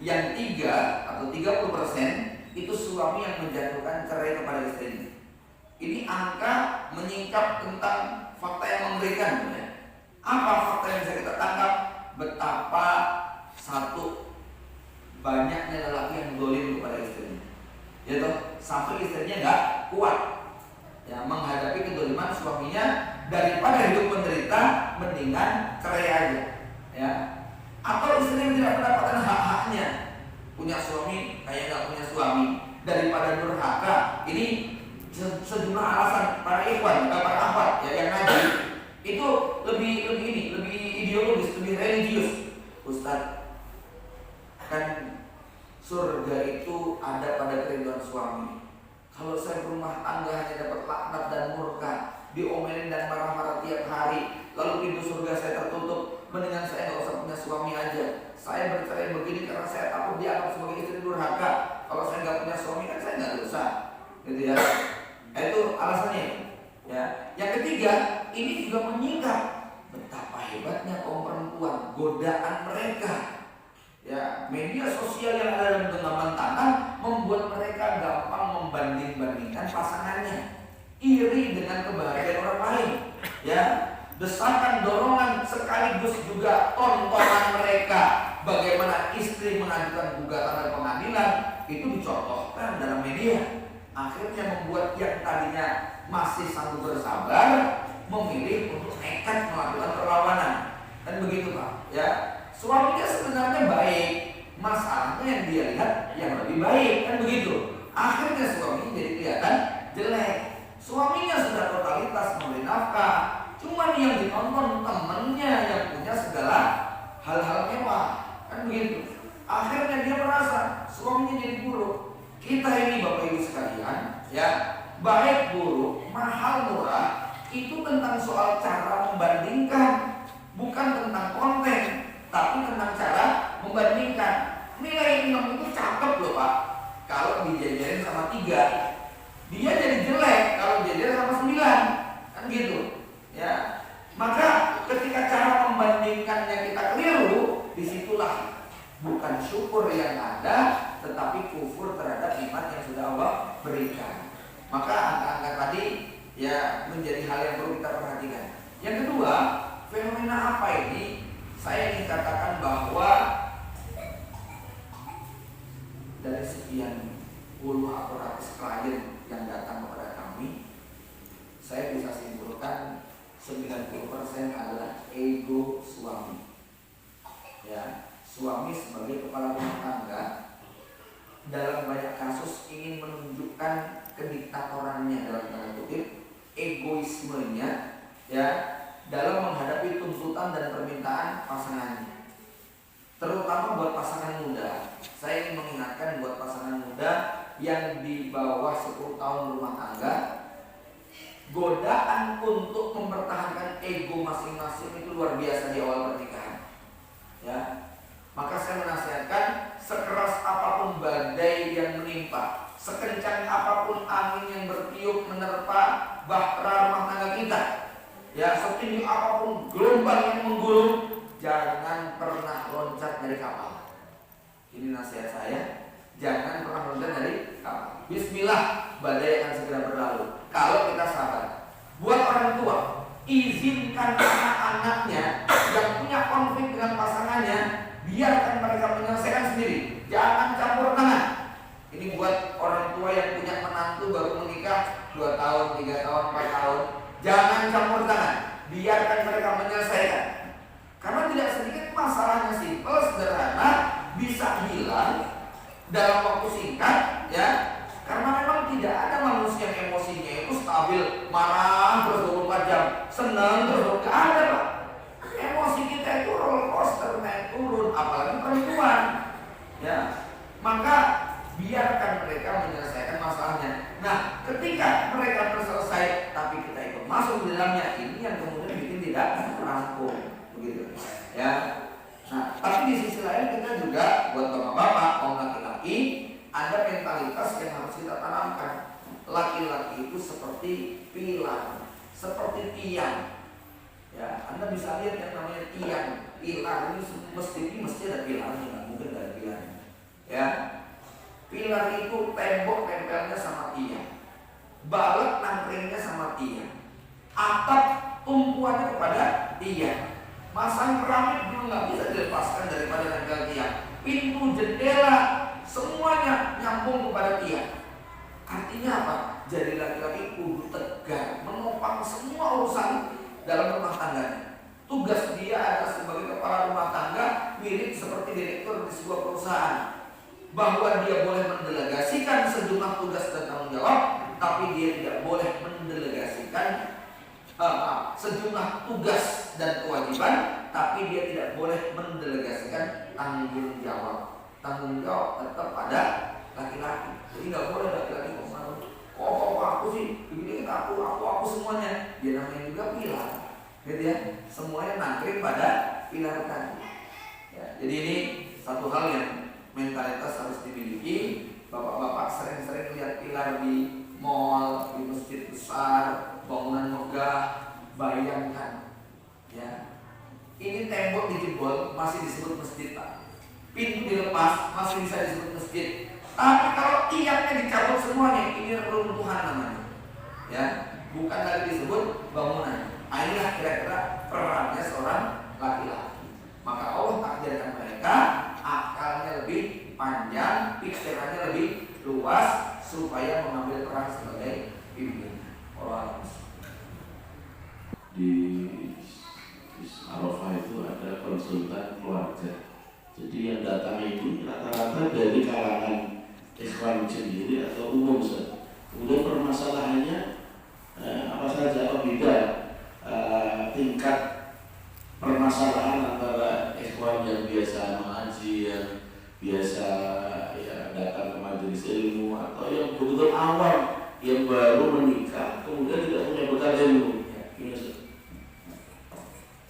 Yang 3 atau 30% itu suami yang menjatuhkan cerai kepada istrinya. Ini angka menyingkap tentang fakta yang mengerikan. Ya. Apa fakta yang bisa kita tangkap? Betapa satu banyaknya lelaki yang dolim kepada istrinya. Yaitu sampai istrinya nggak kuat ya menghadapi kedoliman suaminya, daripada hidup menderita mendingan cerai aja. Ya. Atau istrinya tidak mendapatkan hak-haknya, punya suami kayak nggak punya suami, daripada durhaka. Ini sejumlah alasan para ikhwan, para akhwat ya yang ngaji itu lebih ideologis, lebih religius. Ustaz, kan surga itu ada pada keriduan suami. Kalau saya berumah tangga hanya dapat laknat dan murka, diomelin dan marah-marah tiap hari, lalu pintu surga saya tertutup, mendingan saya nggak usah punya suami aja. Saya bercerai begini karena saya takut dianggap sebagai istri durhaka. Kalau saya nggak punya suami kan saya nggak dosa, gitu ya. Itu alasannya. Ya. Yang ketiga, ini juga menyingkap betapa hebatnya kaum perempuan, godaan mereka. Ya, media sosial yang ada dalam genggaman tangan membuat mereka gampang membanding-bandingkan pasangannya, iri dengan kebahagiaan orang lain. Ya, desakan, dorongan sekaligus juga tontonan mereka bagaimana istri mengajukan gugatan ke pengadilan itu dicontohkan dalam media. Akhirnya membuat yang tadinya masih sanggup bersabar memilih untuk nekat melakukan perlawanan. Dan begitu Pak, ya. Suaminya sebenarnya baik, masalahnya yang dia lihat yang lebih baik, kan begitu. Akhirnya suaminya jadi kelihatan jelek. Suaminya sudah totalitas memberi nafkah, cuman yang ditonton temennya yang punya segala hal-hal mewah, kan begitu. Akhirnya dia merasa suaminya jadi buruk. Kita ini Bapak Ibu sekalian, ya, baik buruk, mahal murah, itu tentang soal cara membandingkan, bukan tentang konten, tapi tentang cara membandingkan. Nilai 6 itu cakep loh Pak, kalau dijajarin sama 3. Dia jadi jelek kalau dijajarin sama 9, kan gitu. Ya, maka ketika cara membandingkannya kita keliru, disitulah bukan syukur yang ada, tetapi kufur terhadap nikmat yang sudah Allah berikan. Maka angka-angka tadi ya menjadi hal yang perlu kita perhatikan. Yang kedua, fenomena apa ini? Saya ingin katakan bahwa dari sekian puluh atau ratus klien yang datang kepada kami, saya bisa simpulkan 90% adalah ego suami. Ya, suami sebagai kepala rumah tangga dalam banyak kasus ingin menunjukkan kediktatorannya dalam tanda kutip, egoismenya, ya, dalam menghadapi tuntutan dan permintaan pasangannya. Terutama buat pasangan muda. Saya ingin mengingatkan buat pasangan muda yang di bawah 10 tahun rumah tangga, godaan untuk mempertahankan ego masing-masing itu luar biasa di awal pernikahan. Ya, maka saya menasihatkan sekeras apapun badai yang menimpa, sekencang apapun angin yang bertiup menerpa bahtera rumah tangga kita, ya, setinggi apapun gelombang yang menggulung, jangan pernah loncat dari kapal. Ini nasihat saya, jangan pernah loncat dari kapal. Bismillah, badai akan segera berlalu kalau kita sabar. Buat orang tua, izinkan anak-anaknya yang punya konflik dengan pasangannya, biarkan mereka menyelesaikan sendiri. Jangan campur tangan. Ini buat orang tua yang punya menantu baru menikah 2 tahun, 3 tahun, 4 tahun. Jangan campur tangan. Biarkan mereka menyelesaikan. Karena tidak sedikit masalahnya simpel, sederhana, bisa hilang dalam waktu singkat, ya. Karena memang tidak ada manusia yang emosinya itu stabil, marah terus 24 jam, senang terus, tidak ada, Pak. Emosi kita itu roller coaster, naik turun, apalagi perempuan, ya. Maka biarkan mereka menyelesaikan masalahnya. Nah, ketika mereka selesai, tapi kita ikut masuk di dalamnya, ini yang kemudian bikin tidak rampung, begitu, ya. Nah, tapi di sisi lain kita juga buat bapak-bapak, kaum laki-laki, ada mentalitas yang harus kita tanamkan. Laki-laki itu seperti pilar, seperti tiang. Ya, Anda bisa lihat yang namanya tiang, pilar ini mesti ada pilarnya, nggak mungkin nggak ada pilarnya. Ya, pilar itu tembok tempelnya sama tiang, balet nangkringnya sama tiang, atap tumpuannya kepada tiang. Masang keramik dulu nggak bisa dilepaskan daripada nempel tiang. Pintu, jendela, semuanya nyambung kepada tiang. Artinya apa? Jadi laki-laki kudu tegar, menopang semua urusan dalam rumah tangganya. Tugas dia adalah sebagai kepala rumah tangga, mirip seperti direktur di sebuah perusahaan, bahwa dia boleh mendelegasikan sejumlah tugas dan tanggung jawab, tapi dia tidak boleh mendelegasikan sejumlah tugas dan kewajiban, tapi dia tidak boleh mendelegasikan tanggung jawab. Tanggung jawab tetap pada laki-laki. Jadi nggak boleh laki-laki kok aku sih begini, aku semuanya. Dia namanya juga pilar, gitu ya. Semuanya nangkring pada pilar tadi. Ya, jadi ini satu hal yang mentalitas harus dimiliki. Bapak-bapak sering-sering lihat pilar di mall, di masjid besar, bangunan megah. Bayangkan, ya, ini tembok dijebol masih disebut masjid, Pak. Pintu dilepas masih bisa disebut masjid. Tapi kalau tiangnya dicabut semuanya, ini runtuhan namanya, ya, bukan lagi disebut bangunan. Inilah kira-kira perannya seorang laki-laki. Maka Allah takdirkan mereka akalnya lebih panjang, pikirannya lebih luas, supaya mengambil peran sebagai pimpinan. Allah. Di Arafah itu ada konsultan keluarga. Jadi yang datang itu rata-rata dari kalangan ikhwan sendiri atau umum saja. Kemudian permasalahannya apa saja, beda tingkat permasalahan antara ikhwan yang biasa mengaji, yang biasa ya datang ke majelis ilmu, atau yang betul-betul awam yang baru menikah kemudian tidak punya bekal ilmu.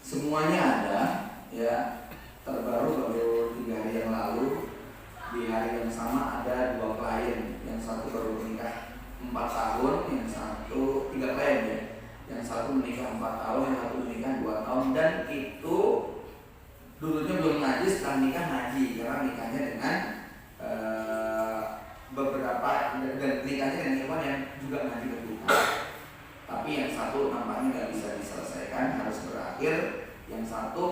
Semuanya ada, ya. Terbaru baru 3 hari yang lalu, di hari yang sama ada 2 klien. Yang satu baru menikah 4 tahun, yang satu 3 klien, ya. Yang satu menikah 4 tahun, yang satu menikah 2 tahun. Dan itu dulunya belum ngaji, setelah nikah ngaji. Karena nikahnya dengan dan nikahnya dengan ikhwan yang juga ngaji ke kita. Tapi yang satu nampaknya nggak bisa diselesaikan, harus berakhir. Yang satu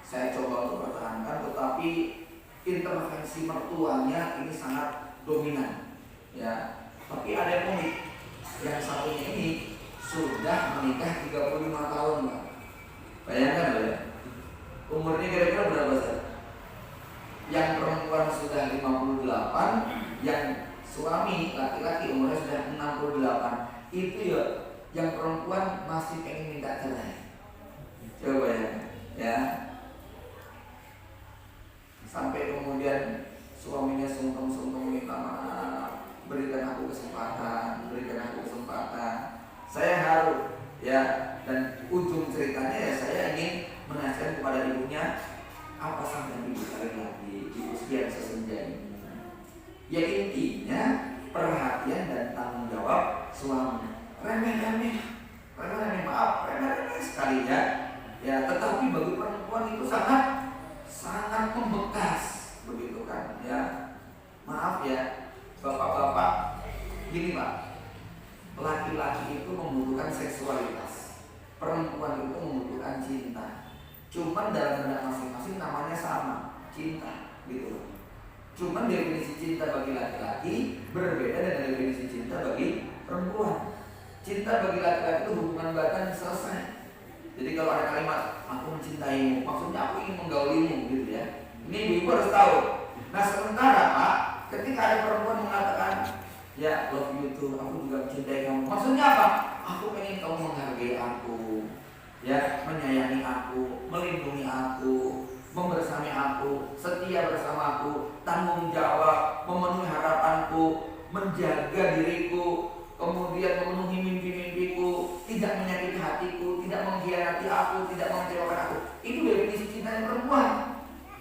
saya coba untuk pertahankan, tetapi intervensi mertuanya ini sangat dominan. Ya, tapi ada yang unik. Yang satunya ini sudah menikah 35 tahun, Pak. Bayangkan loh ya. Umurnya kira-kira berapa sih? Yang perempuan sudah 58, yang suami laki-laki umurnya sudah 68. Itu ya, yang perempuan masih pengen minta cerai. Coba ya. Sampai kemudian suaminya sungkem-sungkem minta maaf, berikan aku kesempatan. Saya haru ya, dan ujung ceritanya ya saya ingin menasihatkan kepada ibunya, apa sampai ibu kali lagi di usia yang sesenja ini. Ya intinya perhatian dan tanggung jawab suami. Remeh-remeh sekali ya. Ya, tetapi bagi perempuan itu sangat membekas, begitu kan ya. Maaf ya bapak-bapak, gini Pak, laki-laki itu membutuhkan seksualitas, perempuan itu membutuhkan cinta. Cuman dalam benak masing-masing namanya sama, cinta, gitu. Cuman definisi cinta bagi laki-laki berbeda dengan definisi cinta bagi perempuan. Cinta bagi laki-laki itu hubungan badan selesai. Jadi kalau ada kalimat aku mencintaimu, maksudnya aku ingin menggaulimu, gitu ya. Ini ibu-ibu harus tahu. Nah sementara Pak, ketika ada perempuan mengatakan ya love you too, aku juga mencintai kamu, maksudnya apa? Aku pengen kamu menghargai aku, ya, menyayangi aku, melindungi aku, membersami aku, setia bersama aku, tanggung jawab, memenuhi harapanku, menjaga diriku, kemudian memenuhi mimpi-mimpiku, tidak menyakiti hatiku, tidak mengkhianati aku, tidak mengecewakan aku. Itu definisi cinta yang perempuan.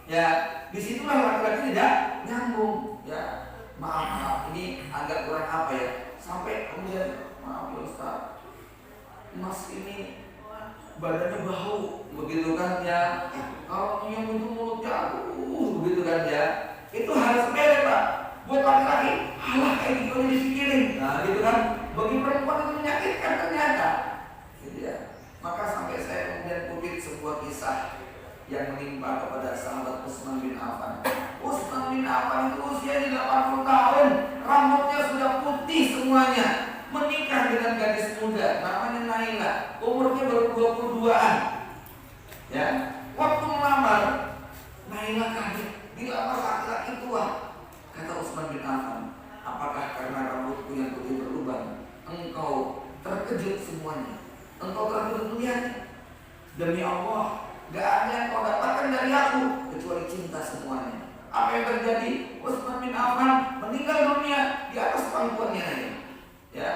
Ya, disitulah laki-laki tidak nyambung. Ya, maaf, ini agak kurang apa ya? Sampai kemudian maaf ya Ustaz, Mas ini badannya bau, begitu kan ya? Kalau yang itu mulutnya begitu kan ya? Itu hal sepele Pak. Buat laki-laki, halah kayak gitu aja dipikirin. Nah gitu kan, bagi perempuan itu menyakitkan ternyata. Gitu ya. Maka sampai saya kemudian kutip sebuah kisah yang menimpa kepada sahabat Utsman bin Affan. Utsman bin Affan itu usianya 80 tahun, rambutnya sudah putih semuanya, menikah dengan gadis muda namanya Naila, umurnya baru 22-an. Ya, waktu melamar Naila kaget, dilamar laki-laki tua. Kata Utsman bin Affan, apakah karena rambutku yang putih berlubang engkau terkejut semuanya? Engkau terkejut melihat? Demi Allah, gak ada yang kau dapatkan dari aku kecuali cinta semuanya. Apa yang terjadi? Utsman bin Affan meninggal dunia di atas pangkuannya Naila. Ya,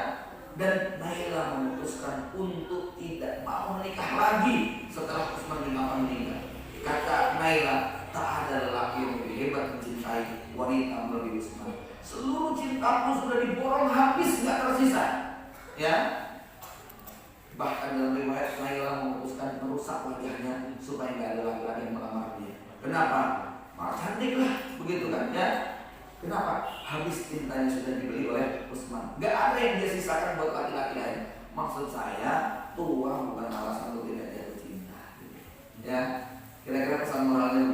dan Naila memutuskan untuk tidak mau menikah lagi setelah Utsman bin Affan meninggal. Kata Naila, tak ada lelaki yang lebih hebat mencintai wanita melebihi Utsman. Seluruh cintaku sudah diborong habis, nggak tersisa. Ya, bahkan dalam riwayat Naila memutuskan merusak wajahnya supaya nggak ada laki-laki yang melamar dia. Kenapa? Cantik lah, begitu kan? Ya, kenapa? Habis cintanya sudah dibeli oleh Utsman. Nggak ada yang dia sisakan buat laki-laki lain. Maksud saya, tua bukan alasan untuk tidak jatuh cinta. Ya, kira-kira pesan moralnya